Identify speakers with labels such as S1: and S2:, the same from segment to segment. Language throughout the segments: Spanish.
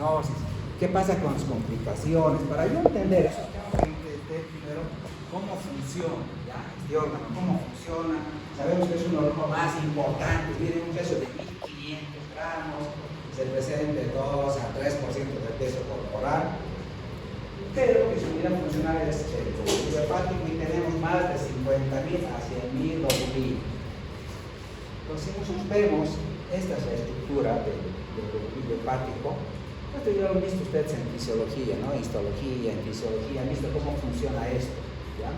S1: estenosis, qué pasa con las complicaciones. Para yo entender eso, tengo que entender primero cómo funciona, ¿ya? Este órgano, cómo funciona. Sabemos que es un órgano más importante, tiene un peso de 1500 gramos, se presenta de 2 a 3% del peso corporal, pero que su unidad funcional es el conducto hepático y tenemos más de 50.000 a 100.000 globulinos. Entonces, si nosotros vemos, esta es la estructura del conducto hepático. Esto ya lo han visto ustedes en fisiología, ¿no? Histología, en fisiología, han visto cómo funciona esto, ¿ya?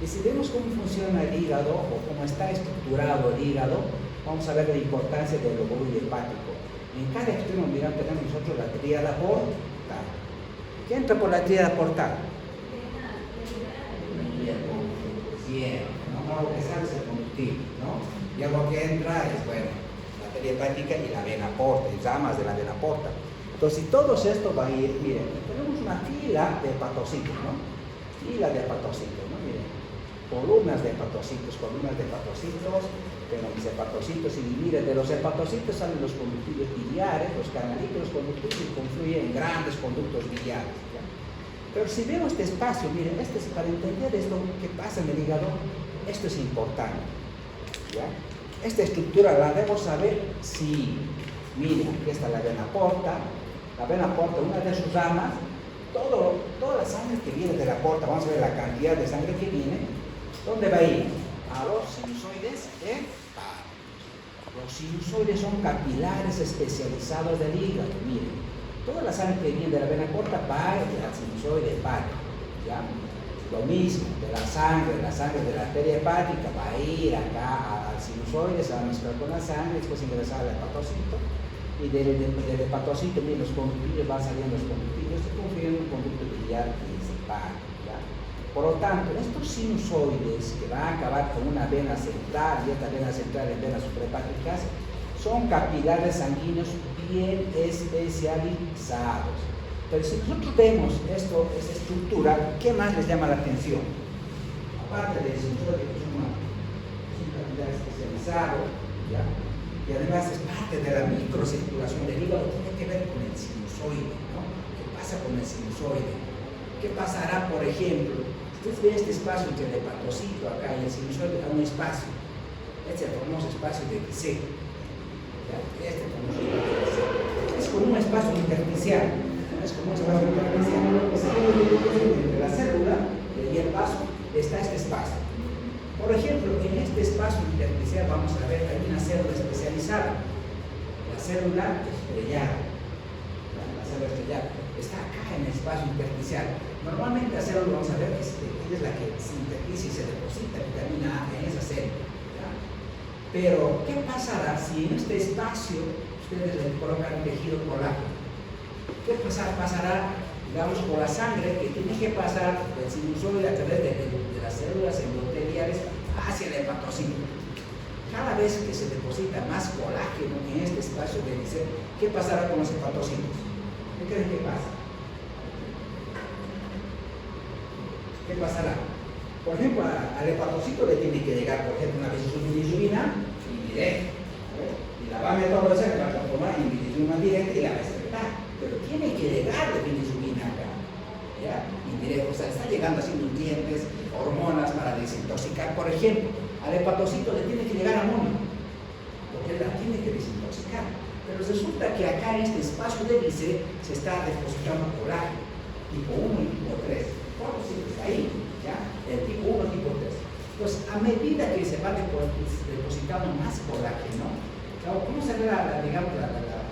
S1: Y si vemos cómo funciona el hígado o cómo está estructurado el hígado, vamos a ver la importancia del glóbulo hepático. En cada extremo, mirad, tenemos nosotros la tríada portal. ¿Qué entra por la tríada portal? ¿no? Lo que sale es el conductivo, ¿no? Y algo que entra es, bueno, la arteria hepática y la vena porta, y ramas de la vena porta. Entonces, si todo esto va a ir, miren, tenemos una fila de hepatocitos, ¿no? Fila de hepatocitos, ¿no? Miren, columnas de hepatocitos, pero mis hepatocitos, y miren, de los hepatocitos salen los conductos biliares, los canalitos conductos y confluyen en grandes conductos biliares, ¿ya? Pero si vemos este espacio, miren, para entender esto que pasa en el hígado, esto es importante, ¿ya? Esta estructura la debo saber si, miren, aquí está la vena porta, una de sus ramas, toda la sangre que viene de la porta, vamos a ver la cantidad de sangre que viene, ¿dónde va a ir? A los sinusoides hepáticos. Los sinusoides son capilares especializados del hígado, miren. Toda la sangre que viene de la vena porta va al sinusoide hepático, ¿ya? Lo mismo, de la sangre de la arteria hepática va a ir acá al sinusoide, se va a mezclar con la sangre, después ingresar al hepatocito, y del hepatocito, miren, los conductillos van saliendo los conductillos, se confluyen en un conducto biliar principal, ¿ya? Por lo tanto, estos sinusoides que van a acabar con una vena central, y esta vena central en venas suprahepáticas, son capilares sanguíneos bien especializados. Pero si nosotros vemos esta estructura, ¿qué más les llama la atención? Aparte del sinusoide, que es un capilar especializado, ¿ya? Y además es parte de la microcirculación del hígado, tiene que ver con el sinusoide, ¿no? ¿Qué pasa con el sinusoide? ¿Qué pasará, por ejemplo? Ustedes ven este espacio entre el hepatocito acá y el sinusoide, hay un espacio. Este es el famoso espacio de Gissé. Es como un espacio intersticial. Entre la célula y el vaso está este espacio. Por ejemplo, en este espacio intersticial vamos a ver, hay una célula especializada, la célula estrellada. La célula estrellada está acá en el espacio intersticial. Normalmente la célula vamos a ver que es la que sintetiza y se deposita vitamina A en esa célula, ¿ya? Pero, ¿qué pasará si en este espacio ustedes le colocan tejido colágeno? ¿Qué pasará, digamos, con la sangre que tiene que pasar del sinusoide a través de las células endoteliales hacia el hepatocito? Cada vez que se deposita más colágeno en este espacio de Gissé, ¿qué pasará con los hepatocitos? ¿Qué creen que pasa? ¿Qué pasará? Por ejemplo, al hepatocito le tiene que llegar, por ejemplo, una bilirrubina y directa, y la va a metabolizar, la va a transformar en bilirrubina directa y la va a excretar. Pero tiene que llegar de bilirrubina acá, ¿ya? Indirecto, o sea, está llegando así nutrientes, hormonas para desintoxicar. Por ejemplo, al hepatocito le tiene que llegar amonio, porque él la tiene que desintoxicar. Pero resulta que acá en este espacio de Gissé se está depositando colágeno, tipo 1 y tipo 3. ¿Cuántos está ahí? ¿Ya? El tipo 1 y tipo 3. Entonces, a medida que se va depositando más colágeno, ¿cómo será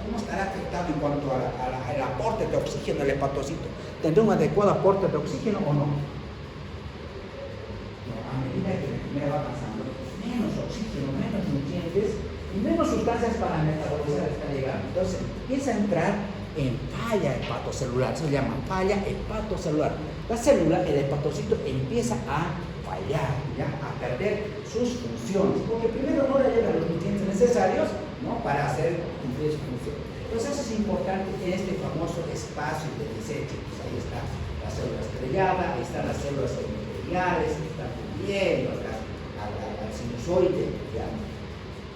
S1: cómo estará afectado en cuanto al aporte de oxígeno del hepatocito? ¿Tendrá un adecuado aporte de oxígeno o no? No, a medida que la enfermedad va pasando, menos oxígeno, menos nutrientes y menos sustancias para metabolizar está llegando. Entonces empieza a entrar en falla hepatocelular, se llama falla hepatocelular. La célula, el hepatocito, empieza a fallar, ¿ya? A perder sus funciones, porque primero no le llegan los nutrientes necesarios, ¿no? Para hacer cumplir su función. Entonces eso es importante en este famoso espacio de desecho. Pues ahí está la célula estrellada, ahí están las células endoteliales, están también al sinusoide, ¿ya?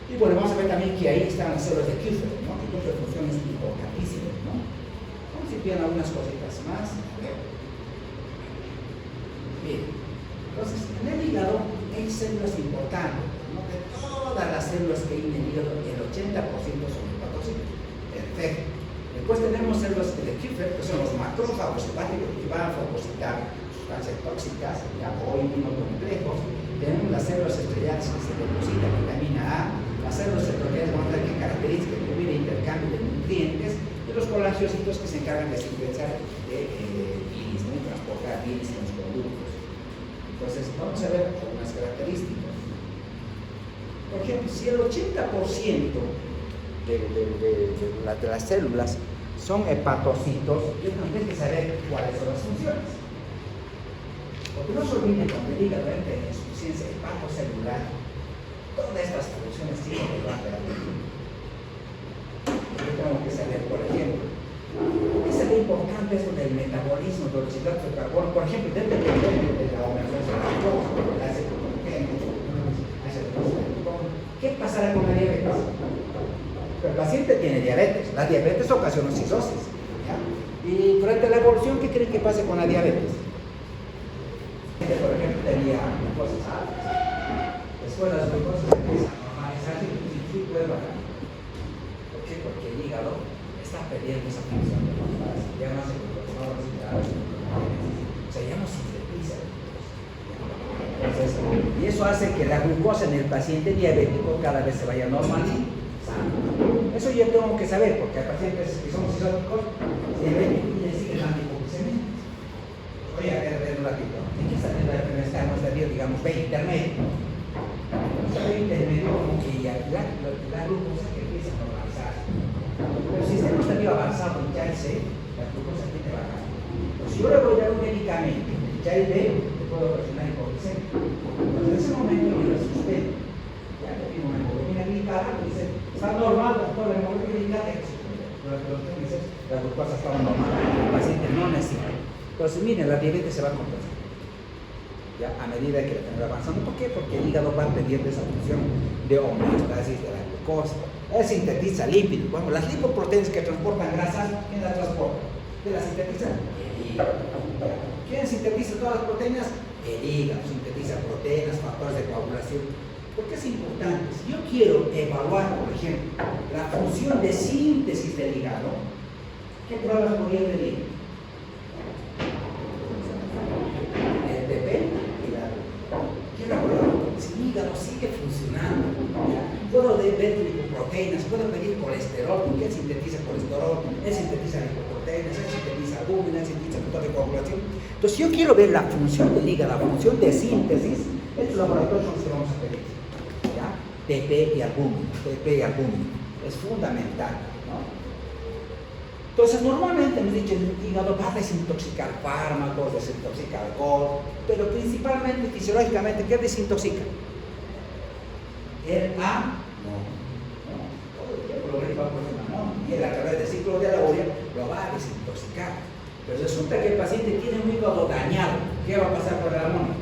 S1: Y bueno, vamos a ver también que ahí están las células de Kupffer, ¿no? Que Kupffer función es importantísima, ¿no? Vamos a ir viendo algunas cositas más. Bien, entonces en el hígado hay células importantes, ¿no? De todas las células que hay en el hígado, el 80% son hepatocitos. Perfecto. Después tenemos células de Kupffer, que son los macrófagos hepáticos que van a fagocitar sustancias tóxicas, ya, o inmunocomplejos. Tenemos las células estrelladas que se depositan vitamina A, las células endoteliales vamos a ver qué características que tienen intercambio de nutrientes, y los colangiocitos que se encargan de sintetizar bilis, ¿no? Y transportar bilis en los conductos. Entonces, vamos a ver algunas características. Por ejemplo, si el 80% de las células son hepatocitos, yo tengo que saber cuáles son las funciones. Porque no se olviden cuando el hígado entra en insuficiencia hepatocelular, todas estas funciones siguen que van a perder. Yo tengo que saber, por ejemplo, es lo importante eso del metabolismo de los hidratos de carbono. Por ejemplo, debe depender de la homeostasis de la glucosa, ¿qué pasará con la diabetes? El paciente tiene diabetes. La diabetes ocasiona cistosis. ¿Ya? Y frente a la evolución, ¿qué creen que pase con la diabetes? Por ejemplo, tenía glucosas altas. Después las glucosas empiezan a normalizarse y puede bajar. ¿Por qué? Porque el hígado está perdiendo esa función de homeostasis. Ya no hace glucosa, o sea, ya no sintetiza. Entonces, y eso hace que la glucosa en el paciente diabético cada vez se vaya normalizando. Eso yo tengo que saber, porque hay pacientes que son cisóticos diabéticos y siguen dando hipoglucemia. Oye, a ver un ratito. ¿En qué está la enfermedad? Hemos tenido, digamos, B intermedio. B intermedio, como que ya la glucosa que empieza a normalizar. Pero si estamos tenido avanzado en CHAI-C, la glucosa tiene que bajar. Si yo le voy a dar un medicamento, el CHAI-B, le puedo ocasionar hipoglucemia. Entonces, en ese momento yo lo suspendo. Ya le pido una hemoglobina glicada, que dice, está normal, doctor, la hemoglobina glicada, que se suspende. Durante los 3 meses, la glucosa estaba normal, el paciente no necesita. Entonces, miren, la diabetes se va a compensar. ¿Ya? A medida que la tenga avanzando. ¿Por qué? Porque el hígado va perdiendo esa función de homeostasis de la glucosa. Él sintetiza lípidos. Bueno, las lipoproteínas que transportan grasas, ¿quién las transporta? ¿Quién las sintetiza? El hígado. ¿Quién sintetiza todas las proteínas? El hígado. Sintetiza proteínas, factores de coagulación. ¿Por qué es importante? Si yo quiero evaluar, por ejemplo, la función de síntesis del hígado, ¿qué pruebas podría pedir? El PP y la quiero evaluar si el hígado sigue funcionando. ¿Ya? Puedo ver lipoproteínas, puedo pedir colesterol, porque él sintetiza colesterol, él sintetiza lipoproteínas, él sintetiza albúmina, él sintetiza factor de coagulación. Entonces, si yo quiero ver la función del hígado, la función de síntesis, estos laboratorios son los que vamos a pedir. TP y albúmina, es fundamental, ¿no? Entonces, normalmente hemos dicho el hígado va a desintoxicar fármacos, desintoxica alcohol, pero principalmente fisiológicamente, ¿qué desintoxica? El A, no, todo el tiempo lo va por el amonio, y él a través del ciclo de la urea lo va a desintoxicar. Pero resulta que el paciente tiene un hígado dañado, ¿qué va a pasar por el amonio?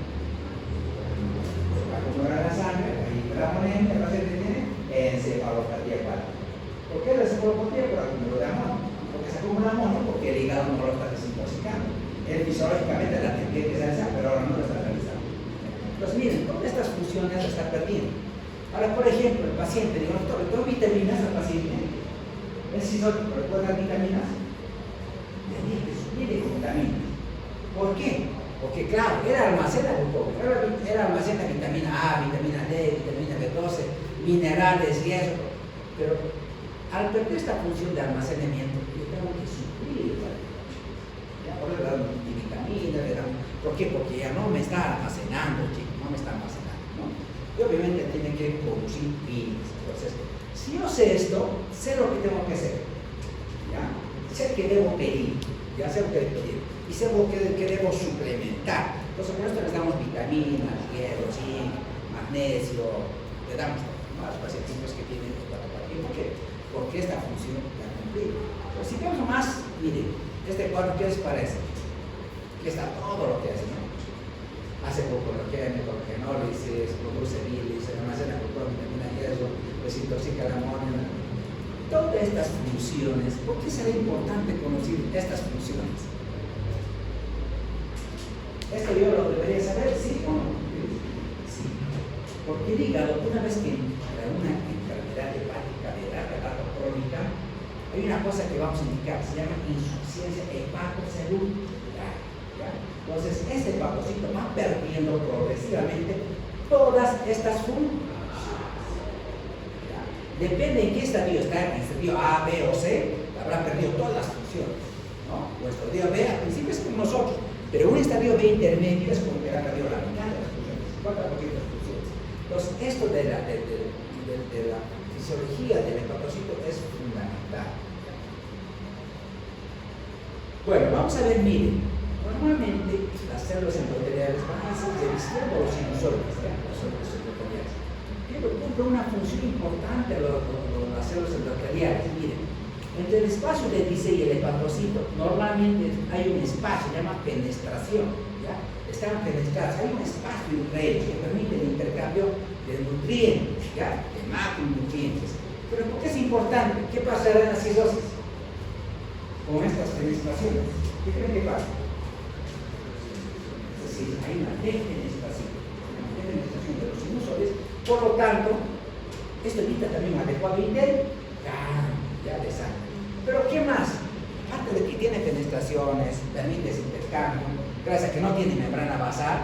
S1: Va a acumular la sangre, la amonia, el paciente tiene encefalopatía hepática. ¿Por qué la encefalopatía? Por acúmulo de amonio. Porque se acumula amonio porque el hígado no lo está desintoxicando. Él fisiológicamente la tendría que realizar, pero ahora no lo está realizando. Entonces, miren, todas estas funciones las está perdiendo. Ahora, por ejemplo, el paciente, digo, doctor, ¿le doy vitaminas al paciente? ¿Es cisótico? ¿Le puedo dar vitaminas? Le dije, suplir con vitaminas. ¿Por qué? Porque claro, él almacena glucógeno, él almacena vitamina A, vitamina D, vitamina B12, minerales y eso, pero al perder esta función de almacenamiento, yo tengo que suplir ya ahora le damos multivitamina, le damos, ¿por qué? Porque ya no me está almacenando, chicos, no me está almacenando, ¿no? Y obviamente tiene que producir bilis. Entonces, si yo sé esto, sé lo que tengo que hacer, ¿ya? Sé que debo pedir, ya sé lo que debo pedir. Y sé lo que debo suplementar. Entonces, por esto les damos vitaminas, hierro, zinc, magnesio, le damos a los pacientes que tienen hepatopatía. ¿Por qué? Porque esta función la cumple. Pero si vemos más, miren, este cuadro, ¿qué les parece? Aquí está todo lo que hace, ¿no? Hace glucogenólisis, produce bilis, almacena glucógeno, vitamina, hierro, desintoxica la amonio. todas estas funciones, ¿por qué será importante conocer estas funciones? ¿Esto yo lo debería saber, sí o no? Sí. Porque el hígado, una vez que para una enfermedad hepática de larga data crónica, hay una cosa que vamos a indicar, se llama insuficiencia hepatocelular. Entonces, este hepatocito va perdiendo progresivamente todas estas funciones. Depende en qué estadio está, en estadio A, B o C, habrá perdido todas las funciones, ¿no? Nuestro estadio B al principio es como nosotros, pero un estadio B intermedio es como que ha perdido la mitad de las funciones, 50% de las funciones. Entonces, esto de la fisiología del hepatocito es fundamental. Bueno, vamos a ver, miren, normalmente las células endoteliales van a ser revisión de los sinusoides, las células endoteliales. Pero cumple una función importante las células endoteliales. Miren, entre el espacio de Dice y el hepatocito, normalmente hay un espacio, se llama fenestración, ¿ya? Están fenestrados, hay un espacio entre ellos que permite el intercambio de nutrientes, ¿ya? De macronutrientes. Pero ¿por qué es importante? ¿Qué pasará en la cistosis con estas fenestraciones? ¿Qué creen que pasa? Es decir, hay una defenestración de los sinusoides. Por lo tanto, esto evita también un adecuado intercambio de sangre. Pero ¿qué más? Aparte de que tiene fenestraciones, permite ese intercambio, gracias a que no tiene membrana basal,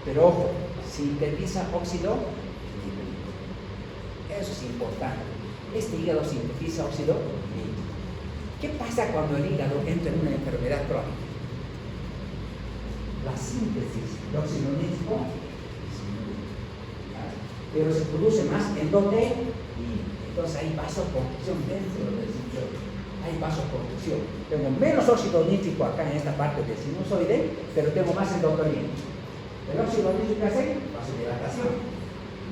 S1: pero ojo, sintetiza óxido nítrico. Eso es importante. Este hígado sintetiza óxido nítrico. ¿Qué pasa cuando el hígado entra en una enfermedad crónica? La síntesis de óxido nítrico, pero se produce más en donde, y entonces hay vasoconstricción dentro del sinusoide. Hay vasoconstricción. Tengo menos óxido nítrico acá en esta parte del sinusoide, pero tengo más endotelina. El óxido nítrico hace vasodilatación.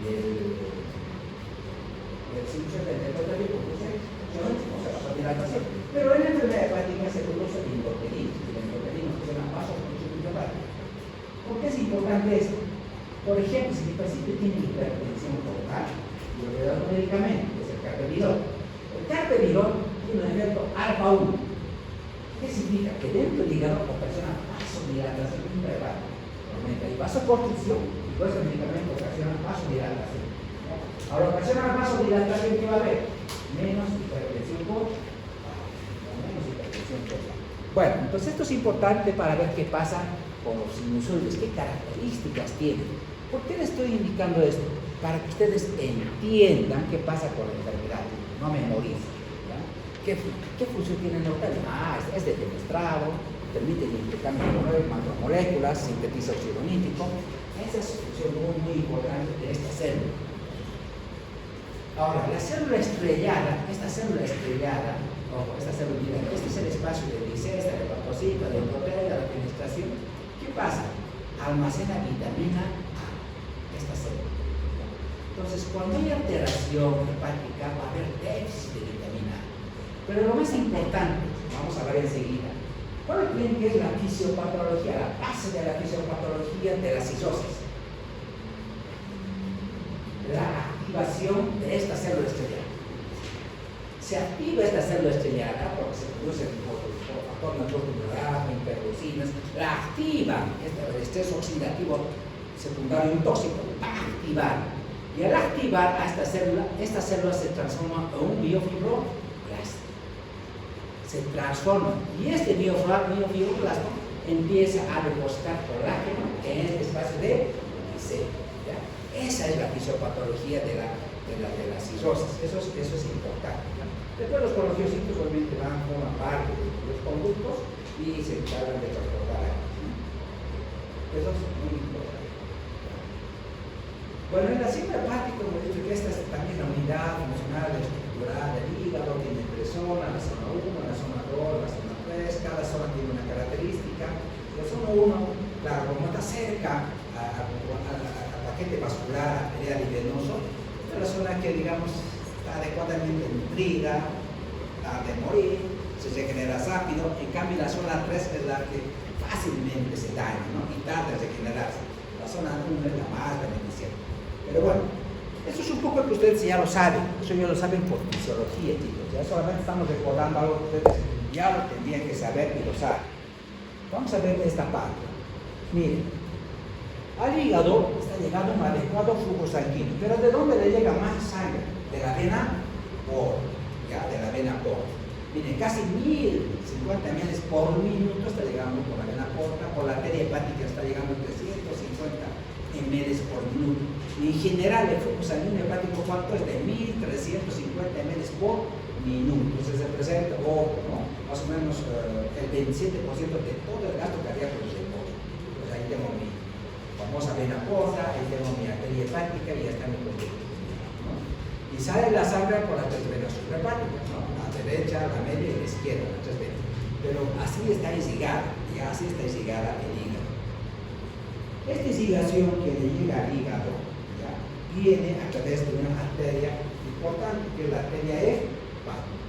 S1: Y el sinusoide del endotelino produce vasodilatación. Pero en la enfermedad hepática se produce endotelina. Y el endotelino funciona vasoconstricción hepática. ¿Por qué es importante esto? Por ejemplo, si mi paciente tiene hipertensión portal, yo le doy un medicamento, que es el carvedilol. El carvedilol tiene un efecto alfa-1. ¿Qué significa? Que dentro del hígado ocasiona vasodilatación intrahepática. Aumenta la vasoconstricción y por eso el medicamento ocasiona vasodilatación. Ahora, ocasiona vasodilatación, ¿qué va a haber? Menos hipertensión portal. Bueno, entonces esto es importante para ver qué pasa con los sinusoides, qué características tienen. ¿Por qué les estoy indicando esto? Para que ustedes entiendan qué pasa con la enfermedad, no memoricen. ¿Qué función tiene el endotelio? Es defenestrado, permite el intercambio de macromoléculas, sintetiza óxido nítrico. Esa es una función muy importante de esta célula. Ahora, la célula estrellada, esta célula, este es el espacio de Dice, el hepatocito, el endotelio, la fenestración. ¿Qué pasa? Almacena vitamina A, esta célula. Entonces, cuando hay alteración hepática, va a haber déficit de vitamina A. Pero lo más importante, vamos a ver enseguida, ¿cuál creen que es la fisiopatología, la base de la fisiopatología de la cistosis? La activación de esta célula estrellada. Se activa esta célula estrellada porque se produce factor neurotransmisor, interleucinas, la activan, el estrés oxidativo secundario y tóxico, va a activar. Y al activar a esta célula se transforma en un biofibroblasto. Se transforma. Y este biofibroblasto empieza a depositar colágeno en este espacio de Dice. Esa es la fisiopatología de la cirrosis. Eso es importante. Después los colegiocitos obviamente forman parte de los conductos y se encargan de transportar aquí. Eso es muy importante. Bueno, en la cima hepática, como he dicho, que esta es también la unidad funcional estructural del hígado, tiene 3 zonas, la zona 1, la zona 2, la zona 3, cada zona tiene una característica. La zona 1, claro, como está cerca al paquete vascular, arterial y venoso, esta es la zona que, digamos, está adecuadamente nutrida, tarda en morir, se regenera rápido. En cambio, la zona 3 es la que fácilmente se daña, ¿no? Y tarda en regenerarse. La zona 1 es la más beneficiada. Pero bueno, Eso es un poco que ustedes ya lo saben, eso ya lo saben por fisiología, chicos. Ya solamente estamos recordando algo que ustedes ya lo tendrían que saber y lo saben. Vamos a ver esta parte. Miren, al hígado está llegando un adecuado flujo sanguíneo, pero ¿de dónde le llega más sangre? De la vena porta, ya, de la vena porta. Miren, casi 1050 ml por minuto está llegando por la vena porta, por la arteria hepática está llegando 350 ml por minuto. Y en general el flujo sanguíneo hepático, ¿cuánto es? De 1350 ml por minuto. Entonces representa, más o menos el 27% de todo el gasto cardíaco del reposo. Pues ahí tengo mi famosa vena porta, ahí tengo mi arteria hepática y ya está mi conducto. Y sale la sangre por las tres venas suprahepáticas, ¿no? La derecha, la media y la izquierda, las tres venas. Pero así está irrigada, ya así está irrigada el hígado. Esta irrigación que le llega al hígado, ¿ya? Viene a través de una arteria importante, que es la arteria hepática.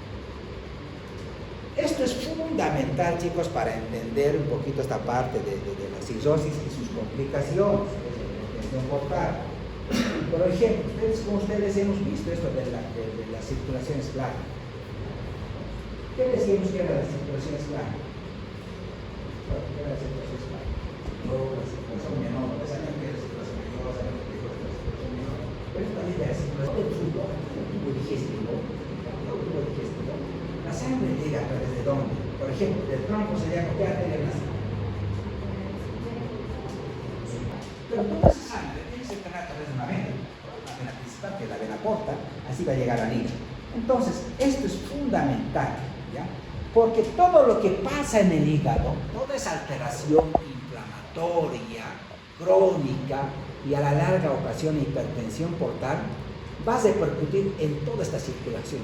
S1: Esto es fundamental, chicos, para entender un poquito esta parte de la cirrosis y sus complicaciones de la hipertensión portal. Por ejemplo, como ustedes hemos visto esto de la circulación esplácnica. ¿Qué decíamos que era la circulación esplácnica? ¿Qué era la circulación esplácnica? La circulación menor, esa no es la circulación menor, esa no es la circulación menor. Pero esto también de la circulación del tubo digestivo, la sangre llega a través de dónde? Por ejemplo, del tronco sería ¿qué arteria nace? Pero toda esa sangre tiene que entrar a través de una vena principal, que es la vena porta, así va a llegar al hígado. Entonces, esto es fundamental, ¿ya? Porque todo lo que pasa en el hígado, toda esa alteración inflamatoria, crónica y a la larga ocasiona hipertensión portal, va a repercutir en toda esta circulación,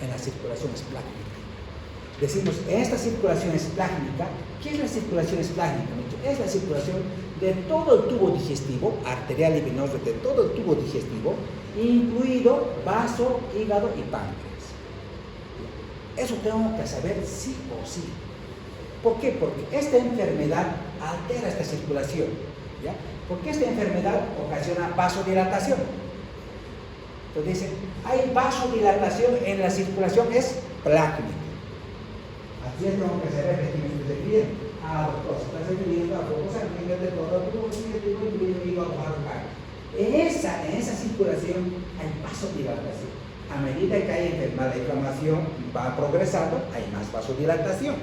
S1: en la circulación esplácnica. Decimos, en esta circulación esplácnica, ¿qué es la circulación esplácnica? Es la circulación de todo el tubo digestivo, arterial y venoso, de todo el tubo digestivo, incluido vaso, hígado y páncreas. Eso tengo que saber sí o sí. ¿Por qué? Porque esta enfermedad altera esta circulación, ¿ya? Porque esta enfermedad ocasiona vasodilatación. Entonces dicen, hay vasodilatación en la circulación esplácnica. Así es como que se ve que tiene que seguir a doctor, se está refiriendo a flujo sanguíneo de todo el tubo digestivo, incluido hígado, vaso, páncreas. En esa circulación hay vasodilatación. A medida que hay enfermedad de inflamación va progresando, hay más vasodilatación.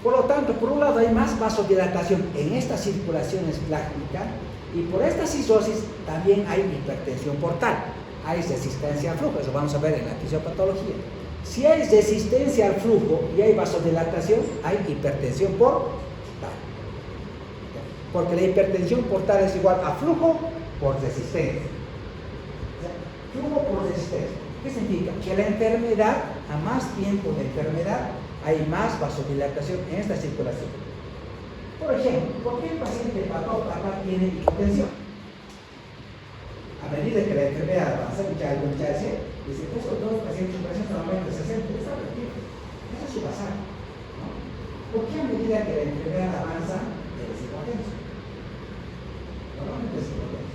S1: Por lo tanto, por un lado hay más vasodilatación en esta circulación esplácnica y por esta cirrosis también hay hipertensión portal. Hay resistencia al flujo, eso vamos a ver en la fisiopatología. Si hay resistencia al flujo y hay vasodilatación, hay hipertensión portal. Porque la hipertensión portal es igual a flujo por resistencia. Flujo por resistencia. ¿Qué significa? Que la enfermedad, a más tiempo de enfermedad, hay más vasodilatación en esta circulación. Por ejemplo, ¿por qué el paciente patópata tiene hipotensión? A medida que la enfermedad avanza, dice, estos dos pacientes normalmente 60, está repetido. Eso es su pasar, ¿no? ¿Por qué a medida que la enfermedad avanza, eres hipotenso? Normalmente es hipotenso.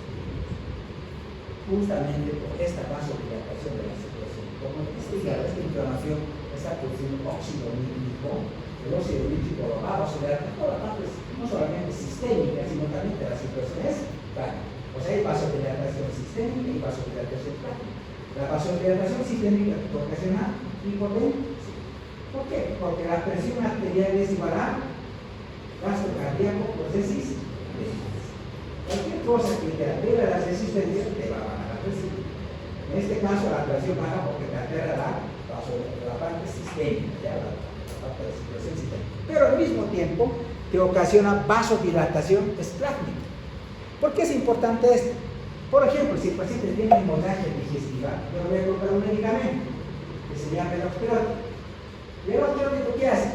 S1: Justamente por esta vasodilatación de la circulación. Como esta inflamación está produciendo óxido nítrico, el óxido nítrico lo va a vasodilatar toda la parte, no solamente sistémica, sino también de la circulación esplácnica. O sea, hay vasodilatación sistémica y vasodilatación esplácnica. La vasodilatación sistémica ocasiona hipotensión. ¿Por qué? Porque la presión arterial es igual a gasto cardíaco por resistencia. Cualquier cosa que te altere la resistencia te va a bajar la presión. En este caso la presión baja porque te altera la parte sistémica, ¿ya? La parte de la circulación sistémica. Pero al mismo tiempo te ocasiona vasodilatación esplácnica. ¿Por qué es importante esto? Por ejemplo, si el paciente tiene hemorragia digestiva, yo le voy a colocar un medicamento que se llama eloxpirótico. ¿Y el eloxpirótico qué hace?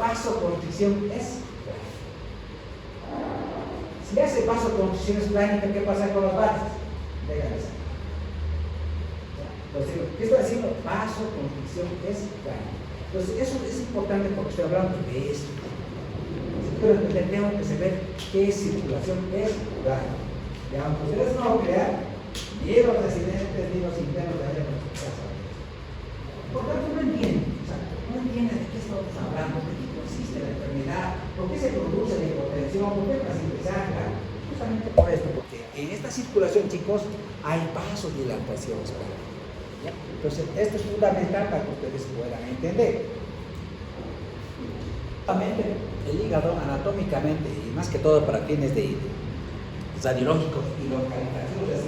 S1: Vasoconstricción esplácnica. Si hace vasoconstricción esplácnica, ¿qué pasa con los vasos? Dejan de salir. Entonces, ¿qué estoy haciendo? Vasoconstricción esplácnica. Entonces, eso es importante porque estoy hablando de esto. Pero tenemos que saber qué es circulación esplácnica. Ya, aunque ustedes no lo crean, ni los residentes ni los internos de allá. Por tanto, no entiende, no entiende de qué estamos hablando, de qué consiste la enfermedad, por qué se produce la hipotensión, por qué la paciente sangra. Justamente por esto, porque en esta circulación, chicos, hay vasodilatación. Entonces, esto es fundamental para que ustedes puedan entender. El hígado anatómicamente, y más que todo para fines de radiológicos y localizativos,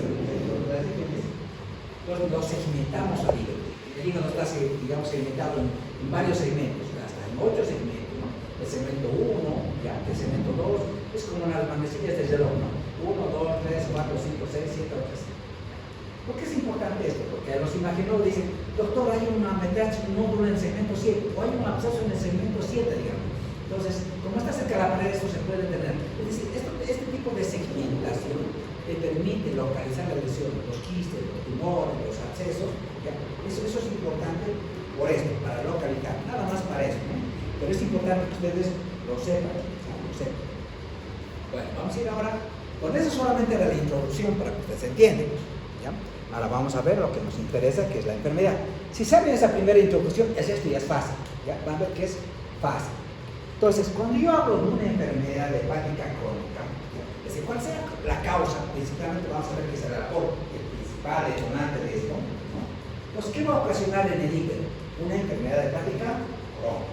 S1: lo segmentamos al hígado. El hígado está, digamos, segmentado en varios segmentos, hasta en 8 segmentos, ¿no? El segmento 1, ya, el segmento 2, es como unas manecillas de reloj, ¿no? 1, 2, 3, 4, 5, 6, 7, 8. ¿Por qué es importante esto? Porque a los imaginólogos dicen, doctor, hay una metástasis, un nódulo en el segmento 7, o hay un absceso en el segmento 7, digamos. Entonces, como está cerca de la pared, esto se puede tener. Es decir, este tipo de segmentación te permite localizar la lesión, los quistes, los tumores, los abscesos. ¿Ya? Eso es importante por esto, para localizar, nada más para eso, ¿no? Pero es importante que ustedes lo sepan, lo sepan. Bueno, vamos a ir ahora, con eso solamente era la introducción para que ustedes entiendan, ¿ya? Ahora vamos a ver lo que nos interesa, que es la enfermedad. Si saben esa primera introducción, esto ya es fácil, ¿ya? Van a ver que es fácil. Entonces, cuando yo hablo de una enfermedad hepática crónica, es decir, cuál sea la causa, principalmente vamos a ver que es el alcohol, el principal detonante de esto, ¿no? Entonces, ¿qué va a ocasionar en el hígado? Una enfermedad hepática crónica,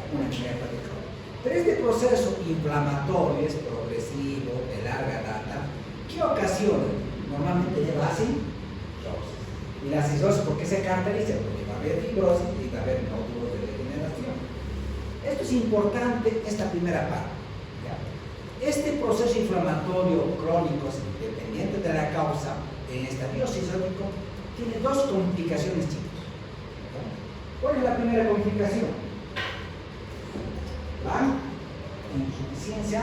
S1: una enfermedad hepática crónica. Pero este proceso inflamatorio es progresivo, de larga data, ¿qué ocasiona? Normalmente lleva acidosis. Y la acidosis, ¿por qué se caracteriza? Porque va a haber fibrosis y va a haber nódulos de degeneración. Esto es importante, esta primera parte. ¿Ya? Este proceso inflamatorio crónico, independiente de la causa, en estadio cisótico, tiene dos complicaciones, chicos. ¿Ya? ¿Cuál es la primera complicación? La insuficiencia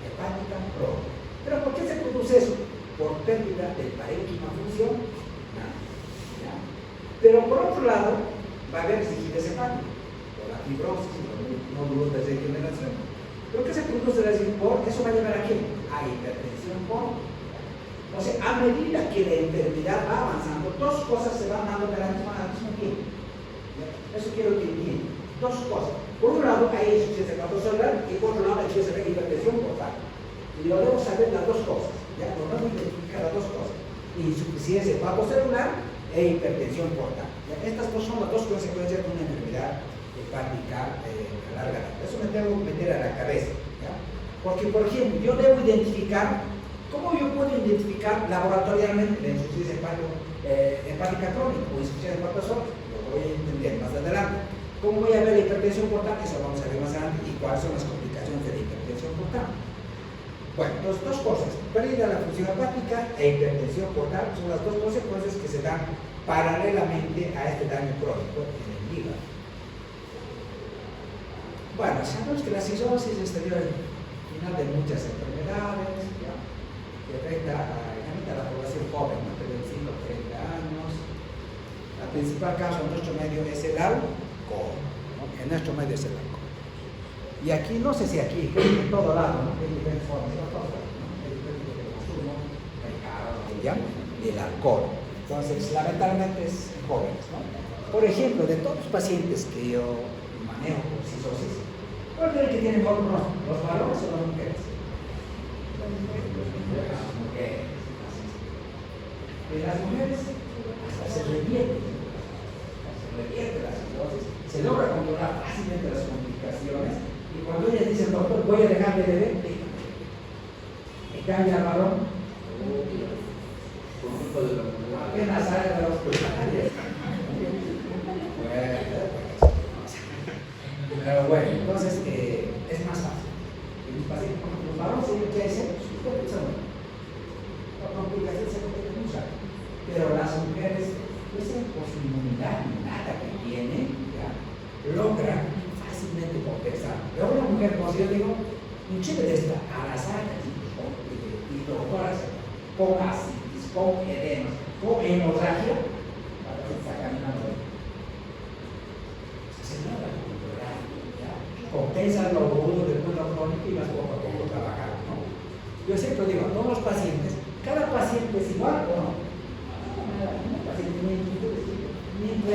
S1: hepática crónica. ¿Pero por qué se produce eso? Por pérdida del parénquima función. ¿Ya? Pero por otro lado, va a haber rigidez hepática, por la fibrosis y los nódulos de degeneración. ¿Pero qué se produce la por? Eso va a llevar a qué? A hipertensión por. O sea, a medida que la enfermedad va avanzando, dos cosas se van dando al mismo tiempo. ¿Ya? Eso quiero que entiendan. Dos cosas. Por un lado hay insuficiencia hepatocelular y por otro lado hay hipertensión portal. Y lo debemos saber las dos cosas. ¿Ya? Lo debemos identificar las dos cosas. Insuficiencia hepatocelular e hipertensión portal. ¿Ya? Estas dos son las dos consecuencias de una enfermedad hepática larga. Eso me tengo que meter a la cabeza. ¿Ya? Porque, por ejemplo, yo debo identificar, ¿cómo yo puedo identificar laboratorialmente la insuficiencia hepática crónica o insuficiencia hepatocelular? Lo voy a entender más adelante. ¿Cómo voy a ver la hipertensión portal? Eso vamos a ver más adelante. ¿Y cuáles son las complicaciones de la hipertensión portal? Bueno, entonces dos cosas. Pérdida de la función hepática e hipertensión portal son las dos consecuencias que se dan paralelamente a este daño crónico en el hígado. Bueno, sabemos que la cirrosis es el final de muchas enfermedades, ¿ya? Que afecta a la población joven, ¿no? De 25 a 30 años. La principal causa en nuestro medio es el alcohol, ¿no? En nuestro medio es el alcohol. Y aquí, no sé si aquí, creo que en todo lado, ¿no? Hay diferentes formas de alcohol, ¿no? Hay diferentes de consumo, ¿ya? Del alcohol. Entonces, lamentablemente es jóvenes, ¿no? Por ejemplo, de todos los pacientes que yo manejo con cirrosis, ¿cuál es el que tiene mejor pronóstico? ¿Los varones o las mujeres? Las mujeres. De las mujeres hasta se revierte la cirrosis, se logra controlar fácilmente las complicaciones. Y cuando ellas dicen, doctor, voy a dejar de beber, me cambia al varón, apenas sale de los hospitales. Pero bueno, entonces es más fácil. Los varones ¿qué dicen? La complicación se puede usar. Pero las mujeres, pues por su inmunidad innata que tienen, ¿ya? Logran fácilmente compensar. Pero una mujer, como si yo digo, un chile de esta, a la saca, y doctoras, con asitis, con edemas, con hemorragia, para que está caminando. Se logra controlar, ¿ya? Compensa lo agudo después lo crónico y vas poco a poco trabajar, ¿no? Yo siempre digo a todos los pacientes, cada paciente es igual o no.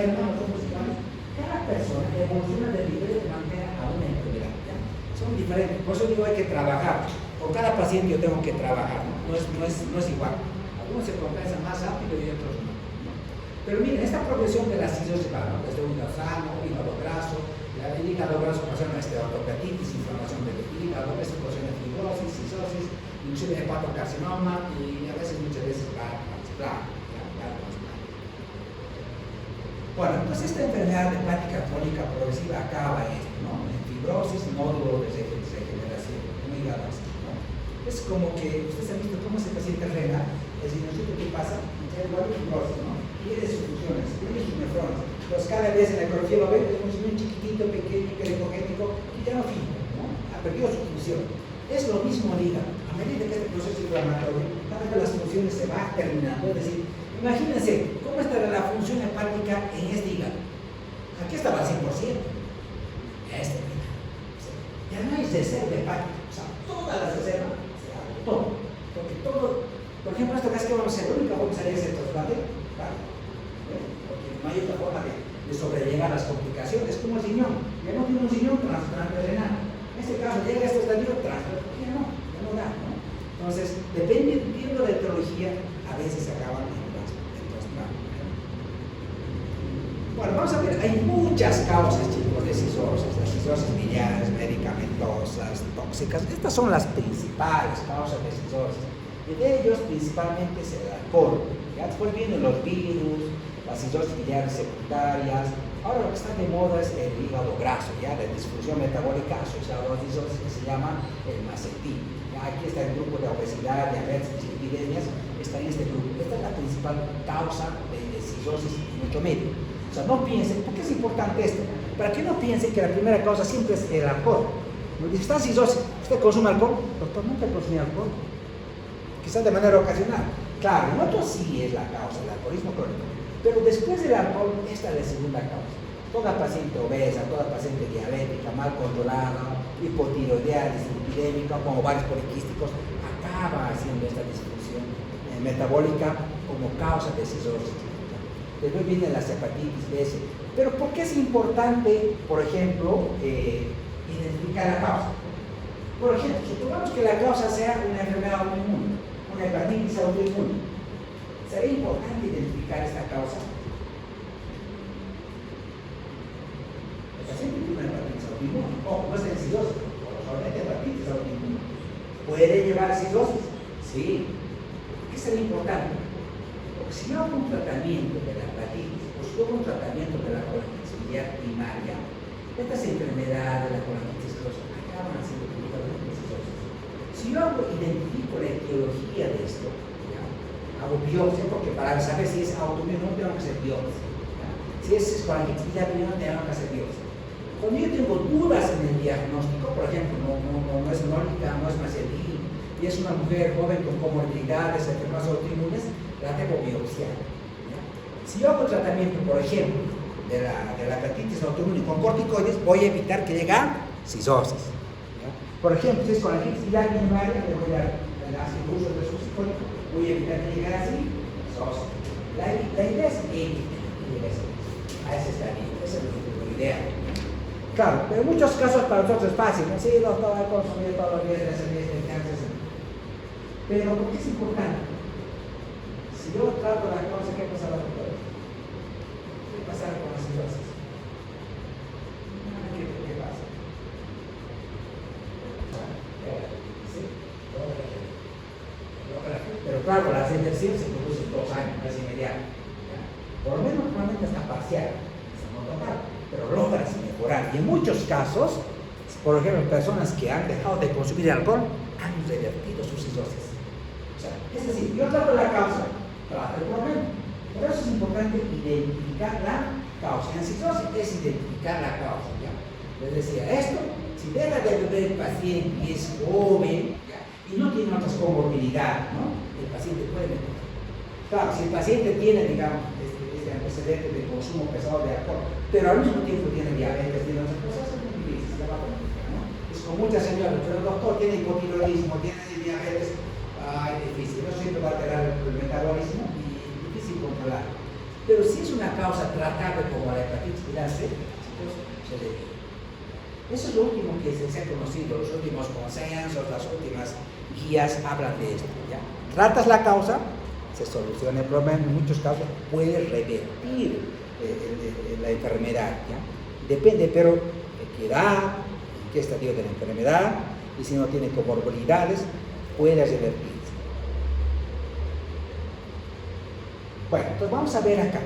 S1: enferma, no somos iguales. Cada persona evoluciona de diferente manera a una enfermedad. ¿Ya? Son diferentes. Por eso digo, hay que trabajar. Con cada paciente yo tengo que trabajar. No es igual. Algunos se compensan más rápido y otros no. Pero miren, esta progresión de la cistosis va, ¿no? Desde un hígado sano, hígado graso, el hígado graso ocasiona osteoartritis, inflamación del hígado, eso ocasiona fibrosis, cistosis, inclusive hepatocarcinoma y a veces, muchas veces, trasplante. Bueno, pues esta enfermedad hepática crónica progresiva acaba en esto, ¿no? En fibrosis, nódulo de regeneración, un hígado así, ¿no? Es como que, ustedes han visto cómo ese paciente renal, el rinocito, ¿qué pasa? Tiene igual fibrosis, ¿no? Tiene sus funciones, tiene sus nefrones. Entonces cada vez en la ecografía lo ven, es un riñón chiquitito, pequeño, hiperhipogénico, y ya no fija, ¿no? Ha perdido su función. Es lo mismo el hígado. A medida que este proceso inflamatorio, cada vez las funciones se va terminando, es decir, imagínense cómo estará la función hepática en este hígado. Aquí estaba al 100%. Este hígado. Ya no hay reserva hepática. O sea, todas las reservas se agotó. Porque todo, por ejemplo, esto que es que vamos a hacer, la única forma de salir es el trasplante. Claro. Porque no hay otra forma de sobrellevar las complicaciones. Como el riñón. Ya no tiene un riñón, trasplante renal. En este caso, llega a este estadio, trasplante. Ya no da, ¿no? Entonces, dependiendo de la etiología, a veces se acaban en bueno, vamos a ver, hay muchas causas, chicos, de cistosis, las cistosis biliares, medicamentosas, tóxicas. Estas son las principales causas de cistosis. Y de ellos, principalmente, es el alcohol. Ya después vienen los virus, las cistosis biliares secundarias. Ahora lo que está de moda es el hígado graso, ya la disfunción metabólica asociada a la cistosis que se llama el macetín. Aquí está el grupo de obesidad, diabetes, epidemias, está en este grupo. Esta es la principal causa de cistosis en nuestro medio. O sea, no piensen, ¿por qué es importante esto? Para que no piensen que la primera causa siempre es el alcohol. Si está cistosis, ¿usted consume alcohol? Doctor, nunca consumí alcohol. Quizás de manera ocasional. Claro, en otros sí es la causa, el alcoholismo crónico. Pero después del alcohol, esta es la segunda causa. Toda paciente obesa, toda paciente diabética, mal controlada, hipotiroideal, epidémica, con ovarios poliquísticos, acaba haciendo esta disfunción metabólica como causa de cistosis. Después vienen las hepatitis B, C. Pero ¿por qué es importante, por ejemplo, identificar la causa? Por ejemplo, supongamos que la causa sea una enfermedad autoinmune, una hepatitis autoinmune. ¿Sería importante identificar esta causa? El paciente tiene una hepatitis autoinmune, o no es de cistosis, o solamente hepatitis autoinmune. ¿Puede llevar a cistosis? Sí. ¿Qué sería importante? Porque si no hago un tratamiento de la hepatitis, o si hago un tratamiento de la colitis biliar primaria, estas enfermedades, la colitis crosa, acaban haciendo cistosis. Si yo identifico la etiología de esto, ¿ya? Hago biopsia, porque para saber si es autoinmune no tengo que hacer biopsia. ¿Ya? Si es colitis biliar primaria, tengo que hacer biopsia. Cuando yo tengo dudas en el diagnóstico, por ejemplo, no es nólica, no es macetín, y es una mujer joven con comorbilidades, enfermedades autoinmunes, la tengo biopsiada. Si yo hago tratamiento, por ejemplo, de la hepatitis autoinmune con corticoides, voy a evitar que llegue a cistosis. Por ejemplo, si es con la hepatitis primaria, le voy a hacer uso de succesónico, voy a evitar que llegue a cistosis. La idea es evitar que llegue a ese estadio. Esa es la idea. Claro, pero en muchos casos para nosotros es fácil, ¿no? Sí, doctor, he consumido todos los días de ese cáncer. Pero ¿por qué es importante? Si yo trato la causa, ¿qué pasará, doctor? ¿Qué pasará con la cistosis? ¿Qué pasa? Pero claro, la selección se produce en 2 años, no es inmediato. Por lo menos normalmente está parcial, no total, pero logras mejorar. Y en muchos casos, por ejemplo, personas que han dejado de consumir alcohol han revertido su cistosis. O sea, es decir, yo trato la causa, trato el problema. Por eso es importante identificar la causa. En cistosis es identificar la causa. ¿Ya? Les decía, esto, si deja de beber el paciente y es joven, ¿ya? Y no tiene otras comorbilidades, ¿no? El paciente puede mejorar. Claro, si el paciente tiene, digamos, este antecedente de consumo pesado de alcohol, pero al mismo tiempo tiene diabetes, tiene otras cosas, es muy difícil, se va a complicar, ¿no? Es como muchas señoras, pero el doctor tiene hipotiroidismo, tiene diabetes, difícil, no siempre va a alterar el metabolismo y difícil controlar. Pero si es una causa tratable como la hepatitis viral C, chicos, se debe. Eso es lo último que se ha conocido, los últimos consensos, las últimas guías hablan de esto. ¿Ya? Tratas la causa, se soluciona el problema, en muchos casos puede revertir la enfermedad. ¿Ya? Depende, pero de qué edad, en qué estadio de la enfermedad, y si no tiene comorbilidades, puede revertirse. Bueno, entonces vamos a ver acá.